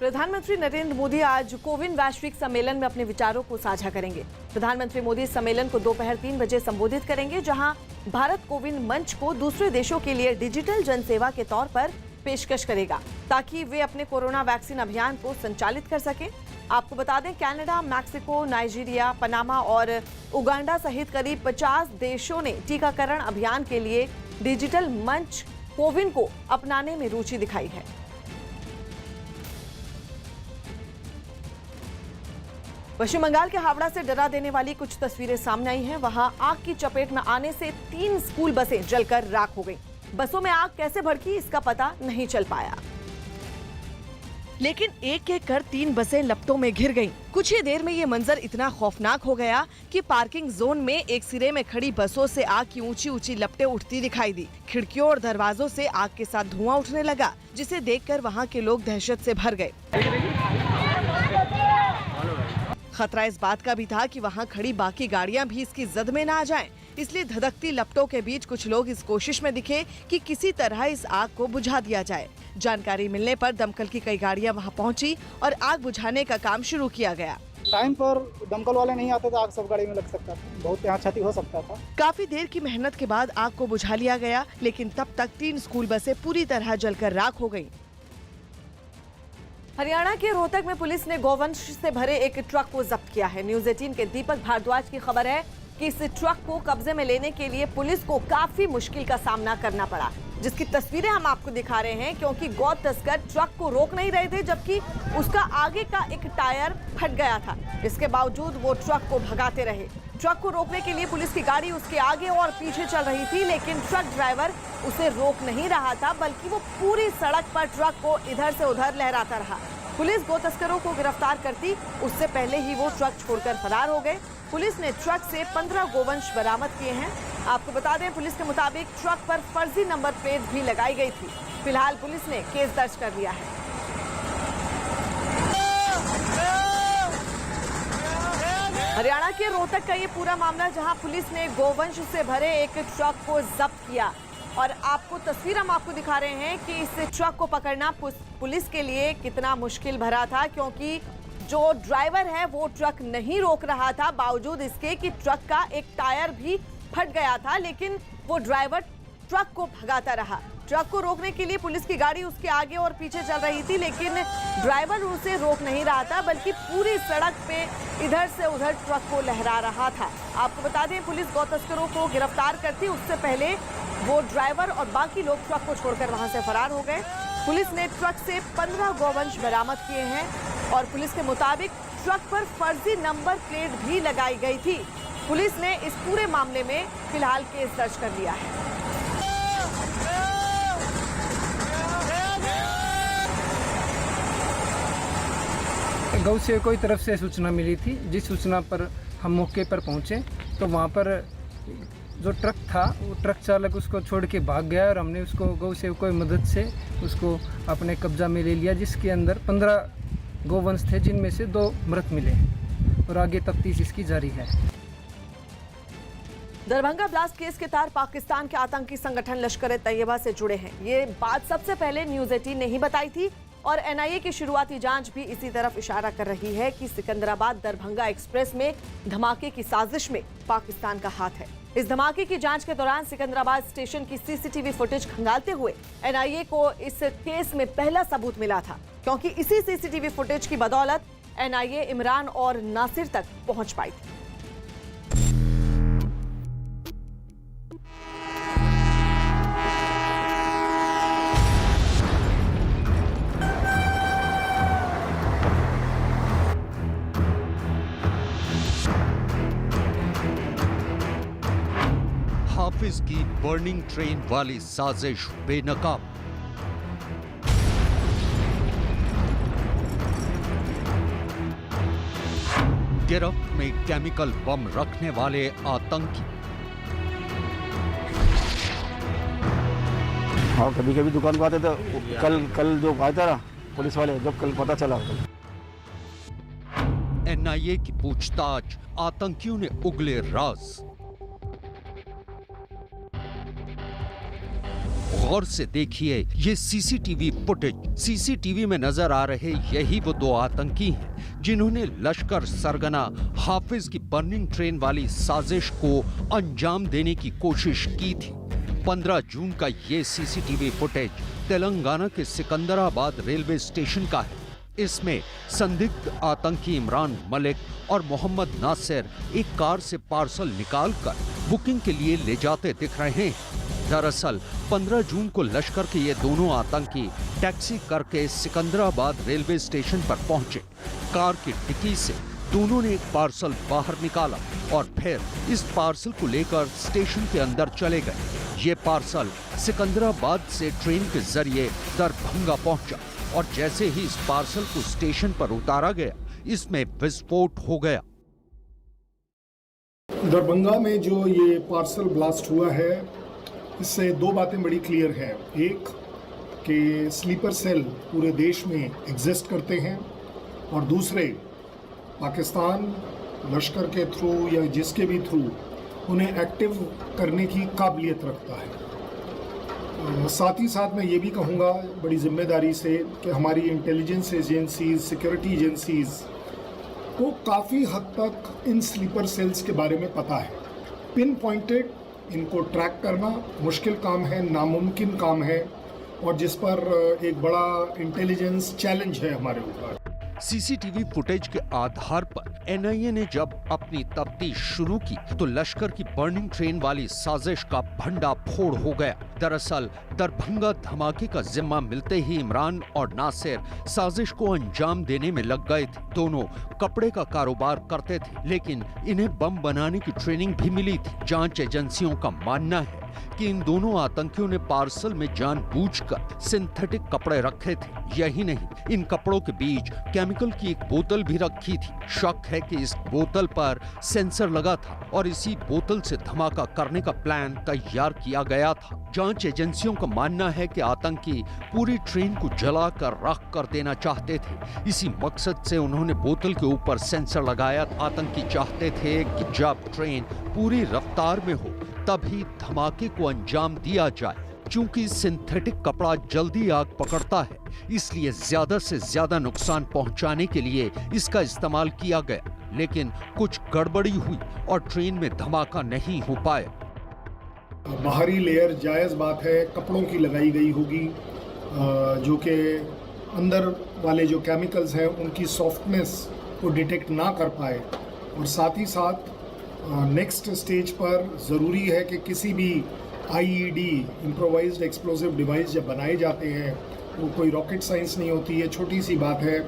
प्रधानमंत्री नरेंद्र मोदी आज कोविन वैश्विक सम्मेलन में अपने विचारों को साझा करेंगे। प्रधानमंत्री मोदी इस सम्मेलन को दोपहर 3 बजे संबोधित करेंगे, जहां भारत कोविन मंच को दूसरे देशों के लिए डिजिटल जनसेवा के तौर पर पेशकश करेगा, ताकि वे अपने कोरोना वैक्सीन अभियान को संचालित कर सकें। आपको बता दें, कनाडा, मैक्सिको, नाइजीरिया, पनामा और उगांडा सहित करीब 50 देशों ने टीकाकरण अभियान के लिए डिजिटल मंच कोविन को अपनाने में रुचि दिखाई है। पश्चिम बंगाल के हावड़ा से डरा देने वाली कुछ तस्वीरें सामने आई हैं। वहां आग की चपेट में आने से 3 स्कूल बसें जलकर राख हो गईं। बसों में आग कैसे भड़की, इसका पता नहीं चल पाया, लेकिन एक एक कर 3 बसें लपटों में घिर गईं। कुछ ही देर में ये मंजर इतना खौफनाक हो गया कि पार्किंग जोन में एक सिरे में खड़ी बसों से आग की ऊंची ऊंची लपटें उठती दिखाई दी। खिड़कियों और दरवाजों से आग के साथ धुआं उठने लगा, जिसे देखकर वहां के लोग दहशत से भर गए। खतरा इस बात का भी था कि वहां खड़ी बाकी गाड़ियां भी इसकी जद में न आ जाएं, इसलिए धधकती लपटों के बीच कुछ लोग इस कोशिश में दिखे कि किसी तरह इस आग को बुझा दिया जाए। जानकारी मिलने पर दमकल की कई गाड़ियां वहां पहुंची और आग बुझाने का काम शुरू किया गया। टाइम पर दमकल वाले नहीं आते तो आग सब गाड़ी में लग सकता था, बहुत यहाँ क्षति हो सकता था। काफी देर की मेहनत के बाद आग को बुझा लिया गया, लेकिन तब तक 3 स्कूल बसें पूरी तरह जलकर राख हो गयी। हरियाणा के रोहतक में पुलिस ने गौवंश से भरे एक ट्रक को जब्त किया है। न्यूज 18 के दीपक भारद्वाज की खबर है कि इस ट्रक को कब्जे में लेने के लिए पुलिस को काफी मुश्किल का सामना करना पड़ा, जिसकी तस्वीरें हम आपको दिखा रहे हैं, क्योंकि गौ तस्कर ट्रक को रोक नहीं रहे थे, जबकि उसका आगे का एक टायर फट गया था। इसके बावजूद वो ट्रक को भगाते रहे। ट्रक को रोकने के लिए पुलिस की गाड़ी उसके आगे और पीछे चल रही थी, लेकिन ट्रक ड्राइवर उसे रोक नहीं रहा था, बल्कि वो पूरी सड़क पर ट्रक को इधर से उधर लहराता रहा। पुलिस गौ तस्करों को गिरफ्तार करती, उससे पहले ही वो ट्रक छोड़कर फरार हो गए। पुलिस ने ट्रक से 15 गोवंश बरामद किए हैं। आपको बता दें, पुलिस के मुताबिक ट्रक पर फर्जी नंबर प्लेट भी लगाई गई थी। फिलहाल पुलिस ने केस दर्ज कर लिया है। हरियाणा के रोहतक का ये पूरा मामला, जहां पुलिस ने गोवंश से भरे एक ट्रक को जब्त किया, और आपको तस्वीर हम आपको दिखा रहे हैं कि इस ट्रक को पकड़ना पुलिस के लिए कितना मुश्किल भरा था, क्योंकि जो ड्राइवर है वो ट्रक नहीं रोक रहा था, बावजूद इसके कि ट्रक का एक टायर भी फट गया था, लेकिन वो ड्राइवर ट्रक को भगाता रहा। ट्रक को रोकने के लिए पुलिस की गाड़ी उसके आगे और पीछे चल रही थी, लेकिन ड्राइवर उसे रोक नहीं रहा था, बल्कि पूरी सड़क पे इधर से उधर ट्रक को लहरा रहा था। आपको बता दें, पुलिस गौ तस्करों को गिरफ्तार करती, उससे पहले वो ड्राइवर और बाकी लोग ट्रक को छोड़कर वहां से फरार हो गए। पुलिस ने ट्रक से 15 गोवंश बरामद किए हैं, और पुलिस के मुताबिक ट्रक पर फर्जी नंबर प्लेट भी लगाई गई थी। पुलिस ने इस पूरे मामले में फिलहाल केस दर्ज कर लिया है। गौ सेवकों की तरफ से सूचना मिली थी, जिस सूचना पर हम मौके पर पहुंचे तो वहां पर जो ट्रक था वो ट्रक चालक उसको छोड़ के भाग गया, और हमने उसको गौ सेवकों की मदद से उसको अपने कब्जा में ले लिया, जिसके अंदर 15 गोवंश थे, जिनमें से 2 मृत मिले, और आगे तफ्तीश इसकी जारी है। दरभंगा ब्लास्ट केस के तार पाकिस्तान के आतंकी संगठन लश्कर-ए-तैयबा से जुड़े हैं। ये बात सबसे पहले न्यूज 18 ने ही बताई थी, और एनआईए की शुरुआती जांच भी इसी तरफ इशारा कर रही है कि सिकंदराबाद दरभंगा एक्सप्रेस में धमाके की साजिश में पाकिस्तान का हाथ है। इस धमाके की जांच के दौरान सिकंदराबाद स्टेशन की सीसीटीवी फुटेज खंगालते हुए एनआईए को इस केस में पहला सबूत मिला था, क्योंकि इसी सीसीटीवी फुटेज की बदौलत एनआईए इमरान और नासिर तक पहुंच पाई थी। हाफिज की बर्निंग ट्रेन वाली साजिश बेनकाब। गिरफ्त में केमिकल बम रखने वाले आतंकी। हाँ, कभी कभी दुकान को आते तो कल जो आया था ना पुलिस वाले, जब कल पता चला। एनआईए की पूछताछ, आतंकियों ने उगले राज। गौर से देखिए ये सीसीटीवी फुटेज। सीसीटीवी में नजर आ रहे यही वो दो आतंकी हैं जिन्होंने लश्कर सरगना हाफिज की बर्निंग ट्रेन वाली साजिश को अंजाम देने की कोशिश की थी। 15 जून का ये सीसीटीवी फुटेज तेलंगाना के सिकंदराबाद रेलवे स्टेशन का है। इसमें संदिग्ध आतंकी इमरान मलिक और मोहम्मद नासिर एक कार से पार्सल निकालकर बुकिंग के लिए ले जाते दिख रहे हैं। दरअसल 15 जून को लश्कर के ये दोनों आतंकी टैक्सी करके सिकंदराबाद रेलवे स्टेशन पर पहुंचे। कार की डिक्की से दोनों ने एक पार्सल बाहर निकाला और फिर इस पार्सल को लेकर स्टेशन के अंदर चले गए। ये पार्सल सिकंदराबाद से ट्रेन के जरिए दरभंगा पहुंचा और जैसे ही इस पार्सल को स्टेशन पर उतारा गया, इसमें विस्फोट हो गया। दरभंगा में जो ये पार्सल ब्लास्ट हुआ है, इससे दो बातें बड़ी क्लियर हैं। एक कि स्लीपर सेल पूरे देश में एग्जिस्ट करते हैं और दूसरे पाकिस्तान लश्कर के थ्रू या जिसके भी थ्रू उन्हें एक्टिव करने की काबिलियत रखता है। साथ ही साथ मैं ये भी कहूँगा बड़ी जिम्मेदारी से कि हमारी इंटेलिजेंस एजेंसीज, सिक्योरिटी एजेंसीज को काफ़ी हद तक इन स्लीपर सेल्स के बारे में पता है। पिन पॉइंटेड इनको ट्रैक करना मुश्किल काम है, नामुमकिन काम है और जिस पर एक बड़ा इंटेलिजेंस चैलेंज है हमारे ऊपर। सीसीटीवी फुटेज के आधार पर एनआईए ने जब अपनी तफ्तीश शुरू की तो लश्कर की बर्निंग ट्रेन वाली साजिश का भंडाफोड़ हो गया। दरअसल दरभंगा धमाके का जिम्मा मिलते ही इमरान और नासिर साजिश को अंजाम देने में लग गए थे। दोनों कपड़े का कारोबार करते थे, लेकिन इन्हें बम बनाने की ट्रेनिंग भी मिली थी। जांच एजेंसियों का मानना है कि इन दोनों आतंकियों ने पार्सल में जानबूझकर सिंथेटिक कपड़े रखे थे। यही नहीं, इन कपड़ों के बीच केमिकल की एक बोतल भी रखी थी। शक है कि इस बोतल पर सेंसर लगा था और इसी बोतल से धमाका करने का प्लान तैयार किया गया था। जांच एजेंसियों का मानना है कि आतंकी पूरी ट्रेन को जलाकर राख कर देना चाहते थे। इसी मकसद से उन्होंने बोतल के ऊपर सेंसर लगाया। आतंकी चाहते थे कि जब ट्रेन पूरी रफ्तार में हो तभी धमाके को अंजाम दिया जाए। चूंकि सिंथेटिक कपड़ा जल्दी आग पकड़ता है, इसलिए ज्यादा से ज्यादा नुकसान पहुंचाने के लिए इसका इस्तेमाल किया गया। लेकिन कुछ गड़बड़ी हुई और ट्रेन में धमाका नहीं हो पाया। बाहरी लेयर जायज़ बात है कपड़ों की लगाई गई होगी, जो कि अंदर वाले जो केमिकल्स हैं उनकी सॉफ्टनेस को डिटेक्ट ना कर पाए। और साथ ही साथ नेक्स्ट स्टेज पर ज़रूरी है कि किसी भी आईईडी इम्प्रोवाइज्ड एक्सप्लोसिव डिवाइस जब बनाए जाते हैं, वो कोई रॉकेट साइंस नहीं होती है। छोटी सी बात है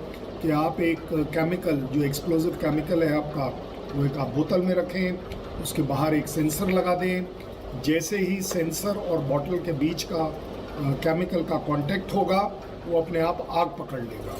कि आप एक केमिकल जो एक्सप्लोसिव केमिकल है आपका, वो एक आप बोतल में रखें, उसके बाहर एक सेंसर लगा दें। जैसे ही सेंसर और बोतल के बीच का केमिकल का कांटेक्ट होगा, वो अपने आप आग पकड़ लेगा।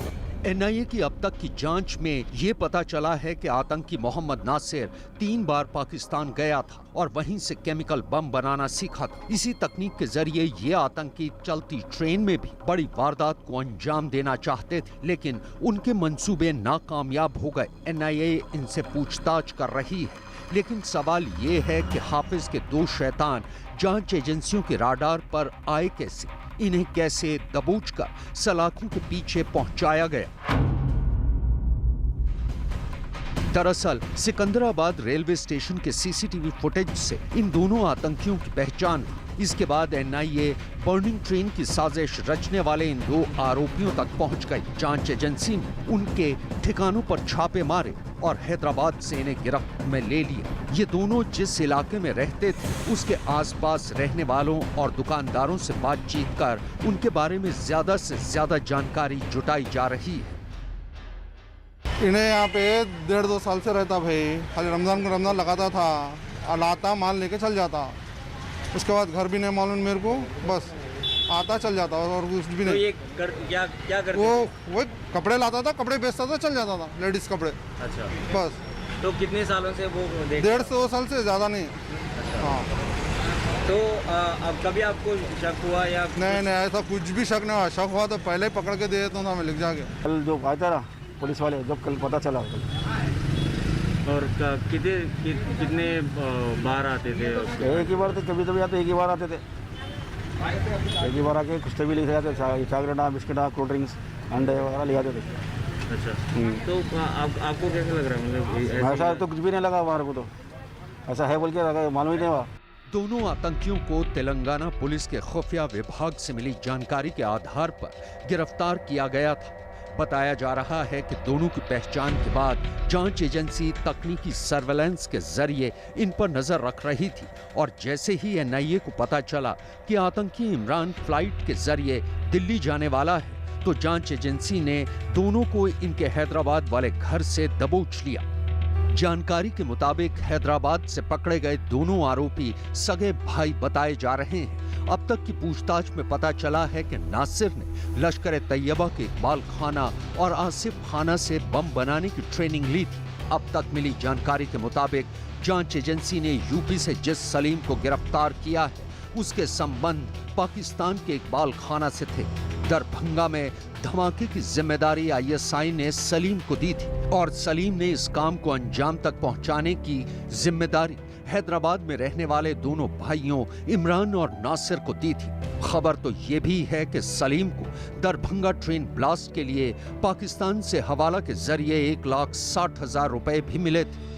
एनआईए की अब तक की जांच में ये पता चला है कि आतंकी मोहम्मद नासिर 3 बार पाकिस्तान गया था और वहीं से केमिकल बम बनाना सीखा था। इसी तकनीक के जरिए ये आतंकी चलती ट्रेन में भी बड़ी वारदात को अंजाम देना चाहते थे, लेकिन उनके मंसूबे नाकामयाब हो गए। एनआईए इनसे पूछताछ कर रही है, लेकिन सवाल ये है कि हाफिज के 2 शैतान जांच एजेंसियों के राडार पर आए कैसे, इन्हें कैसे दबोचकर सलाखों के पीछे पहुंचाया गया। दरअसल सिकंदराबाद रेलवे स्टेशन के सीसीटीवी फुटेज से इन दोनों आतंकियों की पहचान हुई। इसके बाद एनआईए बर्निंग ट्रेन की साजिश रचने वाले इन 2 आरोपियों तक पहुंच गई। जांच एजेंसी ने उनके ठिकानों पर छापे मारे और हैदराबाद से इन्हें गिरफ्त में ले लिया। ये दोनों जिस इलाके में रहते थे, उसके आसपास रहने वालों और दुकानदारों से बातचीत कर उनके बारे में ज्यादा से ज्यादा जानकारी जुटाई जा रही है। इन्हें यहाँ पे 1.5-2 साल से रहता भाई, खाली रमजान को रमजान लगाता था, लाता माल लेके चल जाता। उसके बाद घर भी नहीं मालूम मेरे को, बस आता चल जाता और कुछ भी नहीं। तो ये क्या करते वो कपड़े लाता था, कपड़े बेचता था, चल जाता था, लेडीज कपड़े। अच्छा, बस। तो कितने सालों से वो 1.5-2 साल से ज़्यादा नहीं। अच्छा। हाँ। तो अब कभी आपको शक हुआ या नहीं, ऐसा कुछ भी शक नहीं हुआ। शक हुआ तो पहले ही पकड़ के दे देता था मैं लिख जाके। कल जो आया था ना पुलिस वाले, जब कल पता चला। और कितने बार आते थे? एक ही बार थे, कभी आते, एक ही बार आते थे। एक ही बार आके कुछ भी ले जाते थे, चॉकलेट बिस्किट कोल्ड ड्रिंक्स अंडे वगैरह ले जाते थे। अच्छा, तो आपको कैसा लग रहा है? मतलब ऐसा तो कुछ भी नहीं लगा हमारे को, तो ऐसा है बोल के मालूम ही नहीं हुआ। दोनों आतंकियों को तेलंगाना पुलिस के खुफिया विभाग से मिली जानकारी के आधार पर गिरफ्तार किया गया था। बताया जा रहा है कि दोनों की पहचान के बाद जांच एजेंसी तकनीकी सर्वेलेंस के जरिए इन पर नजर रख रही थी और जैसे ही एनआईए को पता चला कि आतंकी इमरान फ्लाइट के जरिए दिल्ली जाने वाला है, तो जांच एजेंसी ने दोनों को इनके हैदराबाद वाले घर से दबोच लिया। जानकारी के मुताबिक हैदराबाद से पकड़े गए दोनों आरोपी सगे भाई बताए जा रहे हैं। अब तक की पूछताछ में पता चला है कि नासिर ने लश्कर तैयबा के इकबाल खाना और आसिफ खाना से बम बनाने की ट्रेनिंग ली थी। अब तक मिली जानकारी के मुताबिक जांच एजेंसी ने यूपी से जिस सलीम को गिरफ्तार किया है, उसके संबंध पाकिस्तान के इकबाल खाना से थे। दरभंगा में धमाके की जिम्मेदारी आईएसआई ने सलीम को दी थी और सलीम ने इस काम को अंजाम तक पहुंचाने की जिम्मेदारी हैदराबाद में रहने वाले दोनों भाइयों इमरान और नासिर को दी थी। खबर तो ये भी है कि सलीम को दरभंगा ट्रेन ब्लास्ट के लिए पाकिस्तान से हवाला के जरिए 1,60,000 रुपए भी मिले थे।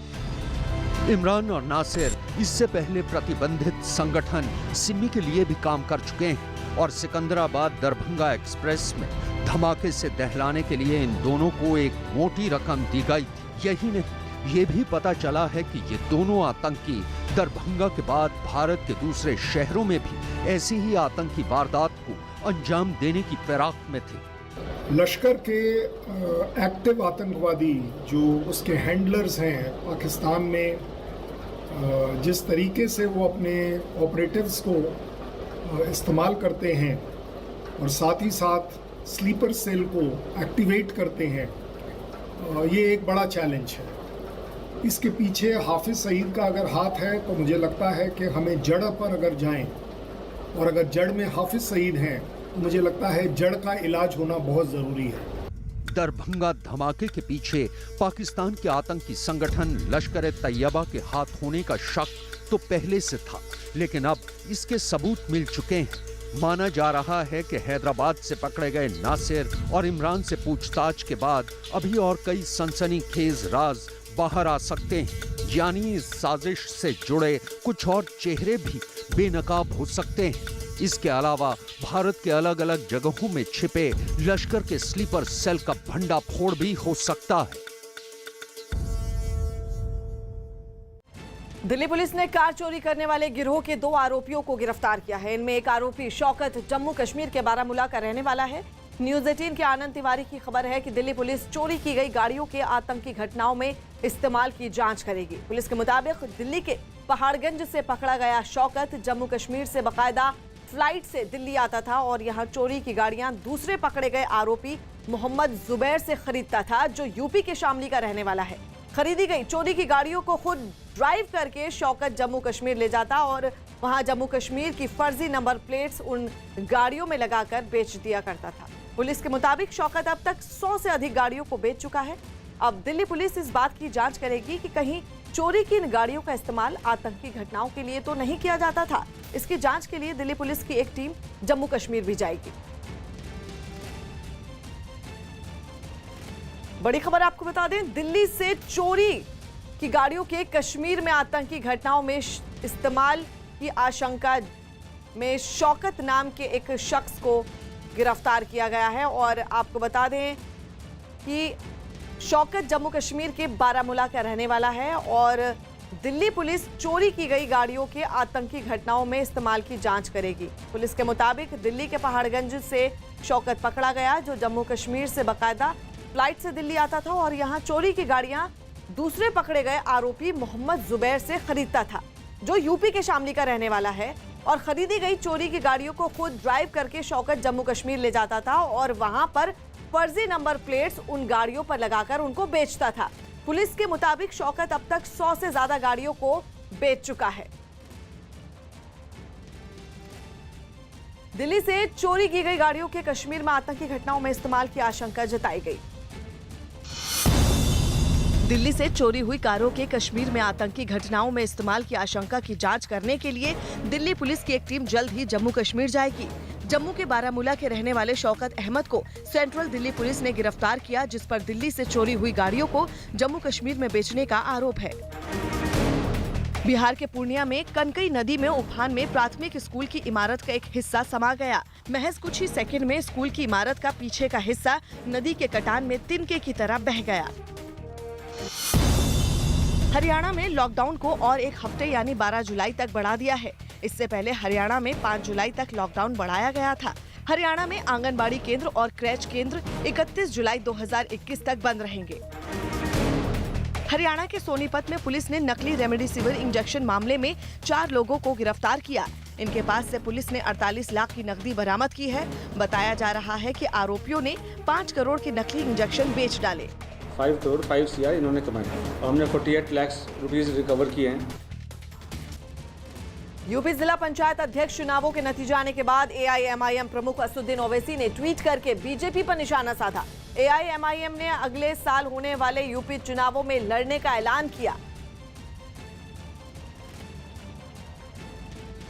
इमरान और नासिर इससे पहले प्रतिबंधित संगठन सिमी के लिए भी काम कर चुके हैं और सिकंदराबाद दरभंगा एक्सप्रेस में धमाके से दहलाने के लिए इन दोनों को एक मोटी रकम दी गई थी। यही नहीं, ये भी पता चला है कि ये दोनों आतंकी दरभंगा के बाद भारत के दूसरे शहरों में भी ऐसी ही आतंकी वारदात को अंजाम देने की फिराक में थे। लश्कर के एक्टिव आतंकवादी जो उसके हैंडलर्स हैं पाकिस्तान में, जिस तरीके से वो अपने ऑपरेटिव्स को इस्तेमाल करते हैं और साथ ही साथ स्लीपर सेल को एक्टिवेट करते हैं, ये एक बड़ा चैलेंज है। इसके पीछे हाफिज सईद का अगर हाथ है तो मुझे लगता है कि हमें जड़ पर अगर जाएं और अगर जड़ में हाफिज सईद हैं तो मुझे लगता है जड़ का इलाज होना बहुत ज़रूरी है। दरभंगा धमाके के पीछे पाकिस्तान के आतंकी संगठन लश्कर तैयबा के हाथ होने का शक तो पहले से था, लेकिन अब इसके सबूत मिल चुके हैं। माना जा रहा है कि हैदराबाद से पकड़े गए नासिर और इमरान से पूछताछ के बाद अभी और कई सनसनीखेज राज बाहर आ सकते हैं, यानी इस साजिश से जुड़े कुछ और चेहरे भी बेनकाब हो सकते हैं। इसके अलावा भारत के अलग अलग जगहों में छिपे लश्कर के स्लीपर सेल का भंडाफोड़ भी हो सकता है। दिल्ली पुलिस ने कार चोरी करने वाले गिरोह के 2 आरोपियों को गिरफ्तार किया है। इनमें एक आरोपी शौकत जम्मू कश्मीर के बारामूला का रहने वाला है। न्यूज़ 18 के आनंद तिवारी की खबर है कि दिल्ली पुलिस चोरी की गई गाड़ियों के आतंकी घटनाओं में इस्तेमाल की जांच करेगी। पुलिस के मुताबिक दिल्ली के पहाड़गंज से पकड़ा गया शौकत जम्मू कश्मीर से बाकायदा फ्लाइट से दिल्ली आता था और यहाँ चोरी की गाड़ियां दूसरे पकड़े गए आरोपी मोहम्मद जुबैर से खरीदता था, जो यूपी के शामली का रहने वाला है। खरीदी गई चोरी की गाड़ियों को खुद ड्राइव करके शौकत जम्मू कश्मीर ले जाता और वहां जम्मू कश्मीर की फर्जी नंबर प्लेट्स उन गाड़ियों में लगाकर बेच दिया करता था। पुलिस के मुताबिक शौकत अब तक 100 से अधिक गाड़ियों को बेच चुका है। अब दिल्ली पुलिस इस बात की जांच करेगी कि कहीं चोरी की इन गाड़ियों का इस्तेमाल आतंकी घटनाओं के लिए तो नहीं किया जाता था। इसकी जांच के लिए दिल्ली पुलिस की एक टीम जम्मू कश्मीर भी जाएगी। बड़ी खबर आपको बता दें, दिल्ली से चोरी की गाड़ियों के कश्मीर में आतंकी घटनाओं में इस्तेमाल की आशंका में शौकत नाम के एक शख्स को गिरफ्तार किया गया है। और आपको बता दें कि शौकत जम्मू कश्मीर के बारामूला का रहने वाला है और दिल्ली पुलिस चोरी की गई गाड़ियों के आतंकी घटनाओं में इस्तेमाल की जांच करेगी। पुलिस के मुताबिक दिल्ली के पहाड़गंज से शौकत पकड़ा गया, जो जम्मू कश्मीर से बाकायदा फ्लाइट से दिल्ली आता था और यहां चोरी की गाड़ियां दूसरे पकड़े गए आरोपी मोहम्मद जुबैर से खरीदता था, जो यूपी के शामली का रहने वाला है। और खरीदी गई चोरी की गाड़ियों को खुद ड्राइव करके शौकत जम्मू कश्मीर ले जाता था और वहां पर फर्जी नंबर प्लेट्स उन गाड़ियों पर लगाकर उनको बेचता था। पुलिस के मुताबिक शौकत अब तक 100 से ज्यादा गाड़ियों को बेच चुका है। दिल्ली से चोरी की गई गाड़ियों के कश्मीर में आतंकी घटनाओं में इस्तेमाल की आशंका जताई गई। दिल्ली से चोरी हुई कारों के कश्मीर में आतंकी घटनाओं में इस्तेमाल की आशंका की जांच करने के लिए दिल्ली पुलिस की एक टीम जल्द ही जम्मू कश्मीर जाएगी। जम्मू के बारामूला के रहने वाले शौकत अहमद को सेंट्रल दिल्ली पुलिस ने गिरफ्तार किया, जिस पर दिल्ली से चोरी हुई गाड़ियों को जम्मू कश्मीर में बेचने का आरोप है। बिहार के पूर्णिया में कनकई नदी में उफान में प्राथमिक स्कूल की इमारत का एक हिस्सा समा गया। महज कुछ ही सेकंड में स्कूल की इमारत का पीछे का हिस्सा नदी के कटान में तिनके की तरह बह गया। हरियाणा में लॉकडाउन को और एक हफ्ते यानी 12 जुलाई तक बढ़ा दिया है। इससे पहले हरियाणा में 5 जुलाई तक लॉकडाउन बढ़ाया गया था। हरियाणा में आंगनबाड़ी केंद्र और क्रैच केंद्र 31 जुलाई 2021 तक बंद रहेंगे। हरियाणा के सोनीपत में पुलिस ने नकली रेमडेसिविर इंजेक्शन मामले में 4 लोगों को गिरफ्तार किया। इनके पास से पुलिस ने 48 लाख की नकदी बरामद की है। बताया जा रहा है कि आरोपियों ने 5 करोड़ के नकली इंजेक्शन बेच डाले। 5 करोड़ 5 CR इन्होंने कमाए। हमने 48 लाख रुपीस रिकवर किए हैं। यूपी जिला पंचायत अध्यक्ष चुनावों के नतीजे आने के बाद AIMIM प्रमुख असदुद्दीन ओवैसी ने ट्वीट करके बीजेपी पर निशाना साधा। AIMIM ने अगले साल होने वाले यूपी चुनावों में लड़ने का ऐलान किया।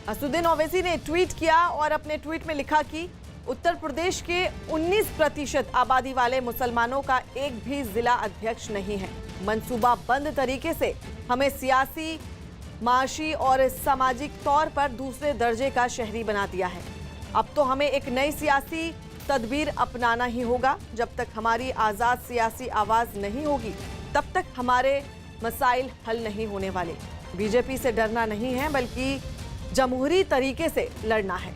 असदुद्दीन ओवैसी ने ट्वीट किया और अपने ट्वीट में लिखा कि उत्तर प्रदेश के 19% आबादी वाले मुसलमानों का एक भी जिला अध्यक्ष नहीं है। मंसूबाबंद तरीके से हमें सियासी, माशी और सामाजिक तौर पर दूसरे दर्जे का शहरी बना दिया है। अब तो हमें एक नई सियासी तदबीर अपनाना ही होगा। जब तक हमारी आज़ाद सियासी आवाज़ नहीं होगी तब तक हमारे मसाइल हल नहीं होने वाले। बीजेपी से डरना नहीं है बल्कि जमहूरी तरीके से लड़ना है।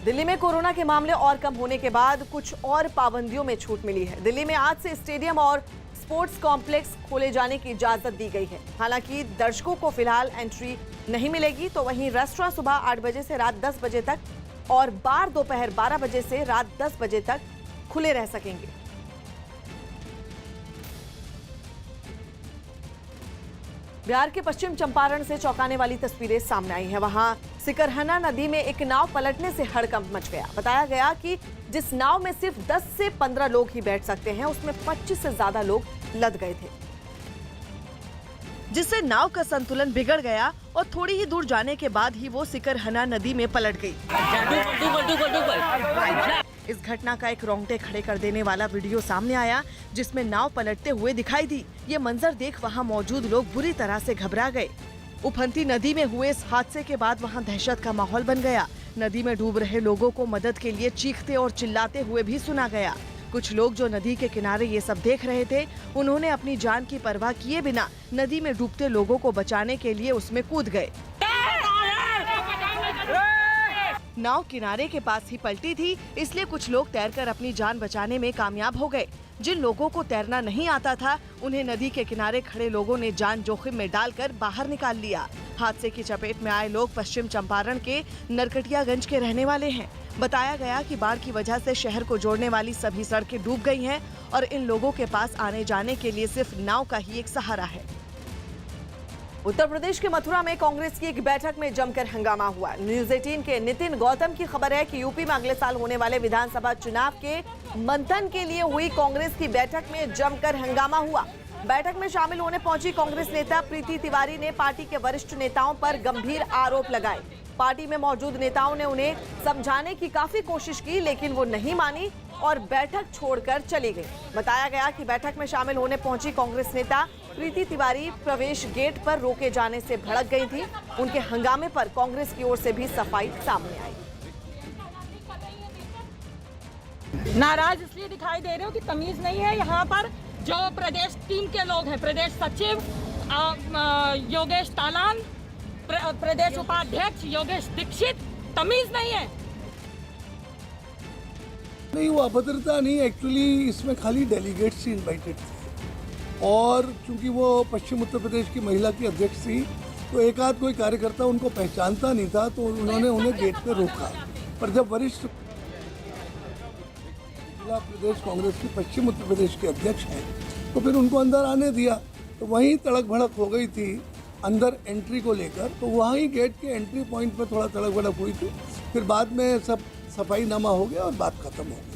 दिल्ली में कोरोना के मामले और कम होने के बाद कुछ और पाबंदियों में छूट मिली है। दिल्ली में आज से स्टेडियम और स्पोर्ट्स कॉम्प्लेक्स खोले जाने की इजाजत दी गई है। हालांकि दर्शकों को फिलहाल एंट्री नहीं मिलेगी, तो वहीं रेस्टोरेंट सुबह 8 बजे से रात 10 बजे तक और बार दोपहर 12 बजे से रात 10 बजे तक खुले रह सकेंगे। बिहार के पश्चिम चंपारण से चौंकाने वाली तस्वीरें सामने आई हैं। वहां सिकरहना नदी में एक नाव पलटने से हड़कंप मच गया। बताया गया कि जिस नाव में सिर्फ 10 से 15 लोग ही बैठ सकते हैं, उसमें 25 से ज्यादा लोग लद गए थे, जिससे नाव का संतुलन बिगड़ गया और थोड़ी ही दूर जाने के बाद ही वो सिकरहना नदी में पलट गई। इस घटना का एक रोंगटे खड़े कर देने वाला वीडियो सामने आया, जिसमें नाव पलटते हुए दिखाई दी। ये मंजर देख वहां मौजूद लोग बुरी तरह से घबरा गए। उफनती नदी में हुए इस हादसे के बाद वहां दहशत का माहौल बन गया। नदी में डूब रहे लोगों को मदद के लिए चीखते और चिल्लाते हुए भी सुना गया। कुछ लोग जो नदी के किनारे ये सब देख रहे थे, उन्होंने अपनी जान की परवाह किए बिना नदी में डूबते लोगों को बचाने के लिए उसमें कूद गए। नाव किनारे के पास ही पलटी थी, इसलिए कुछ लोग तैरकर अपनी जान बचाने में कामयाब हो गए। जिन लोगों को तैरना नहीं आता था, उन्हें नदी के किनारे खड़े लोगों ने जान जोखिम में डालकर बाहर निकाल लिया। हादसे की चपेट में आए लोग पश्चिम चंपारण के नरकटियागंज के रहने वाले हैं। बताया गया कि बाढ़ की वजह से शहर को जोड़ने वाली सभी सड़कें डूब गई हैं और इन लोगों के पास आने जाने के लिए सिर्फ नाव का ही एक सहारा है। उत्तर प्रदेश के मथुरा में कांग्रेस की एक बैठक में जमकर हंगामा हुआ। न्यूज 18 के नितिन गौतम की खबर है कि यूपी में अगले साल होने वाले विधानसभा चुनाव के मंथन के लिए हुई कांग्रेस की बैठक में जमकर हंगामा हुआ। बैठक में शामिल होने पहुंची कांग्रेस नेता प्रीति तिवारी ने पार्टी के वरिष्ठ नेताओं पर गंभीर आरोप लगाए। पार्टी में मौजूद नेताओं ने उन्हें समझाने की काफी कोशिश की, लेकिन वो नहीं मानी और बैठक छोड़कर चली गई। बताया गया कि बैठक में शामिल होने पहुंची कांग्रेस नेता प्रीति तिवारी प्रवेश गेट पर रोके जाने से भड़क गई थी। उनके हंगामे पर कांग्रेस की ओर से भी सफाई सामने आई। नाराज इसलिए दिखाई दे रहे हो कि तमीज नहीं है यहाँ पर। जो प्रदेश टीम के लोग हैं, प्रदेश सचिव योगेश तालान, प्रदेश उपाध्यक्ष योगेश दीक्षित, तमीज नहीं है। नहीं, वो अभद्रता नहीं, एक्चुअली इसमें खाली डेलीगेट्स ही इन्वाइटेड थे और चूंकि वो पश्चिम उत्तर प्रदेश की महिला की अध्यक्ष थी, तो एक आध कोई कार्यकर्ता उनको पहचानता नहीं था, तो उन्होंने उन्हें गेट पे रोका। पर जब वरिष्ठ जिला प्रदेश कांग्रेस की पश्चिम उत्तर प्रदेश के अध्यक्ष हैं, तो फिर उनको अंदर आने दिया। तो वहीं तड़क भड़क हो गई थी अंदर एंट्री को लेकर, तो वहीं गेट के एंट्री पॉइंट पर थोड़ा तड़क भड़क हुई थी। फिर बाद में सब सफाई नामा हो गया और बात खत्म हो गई।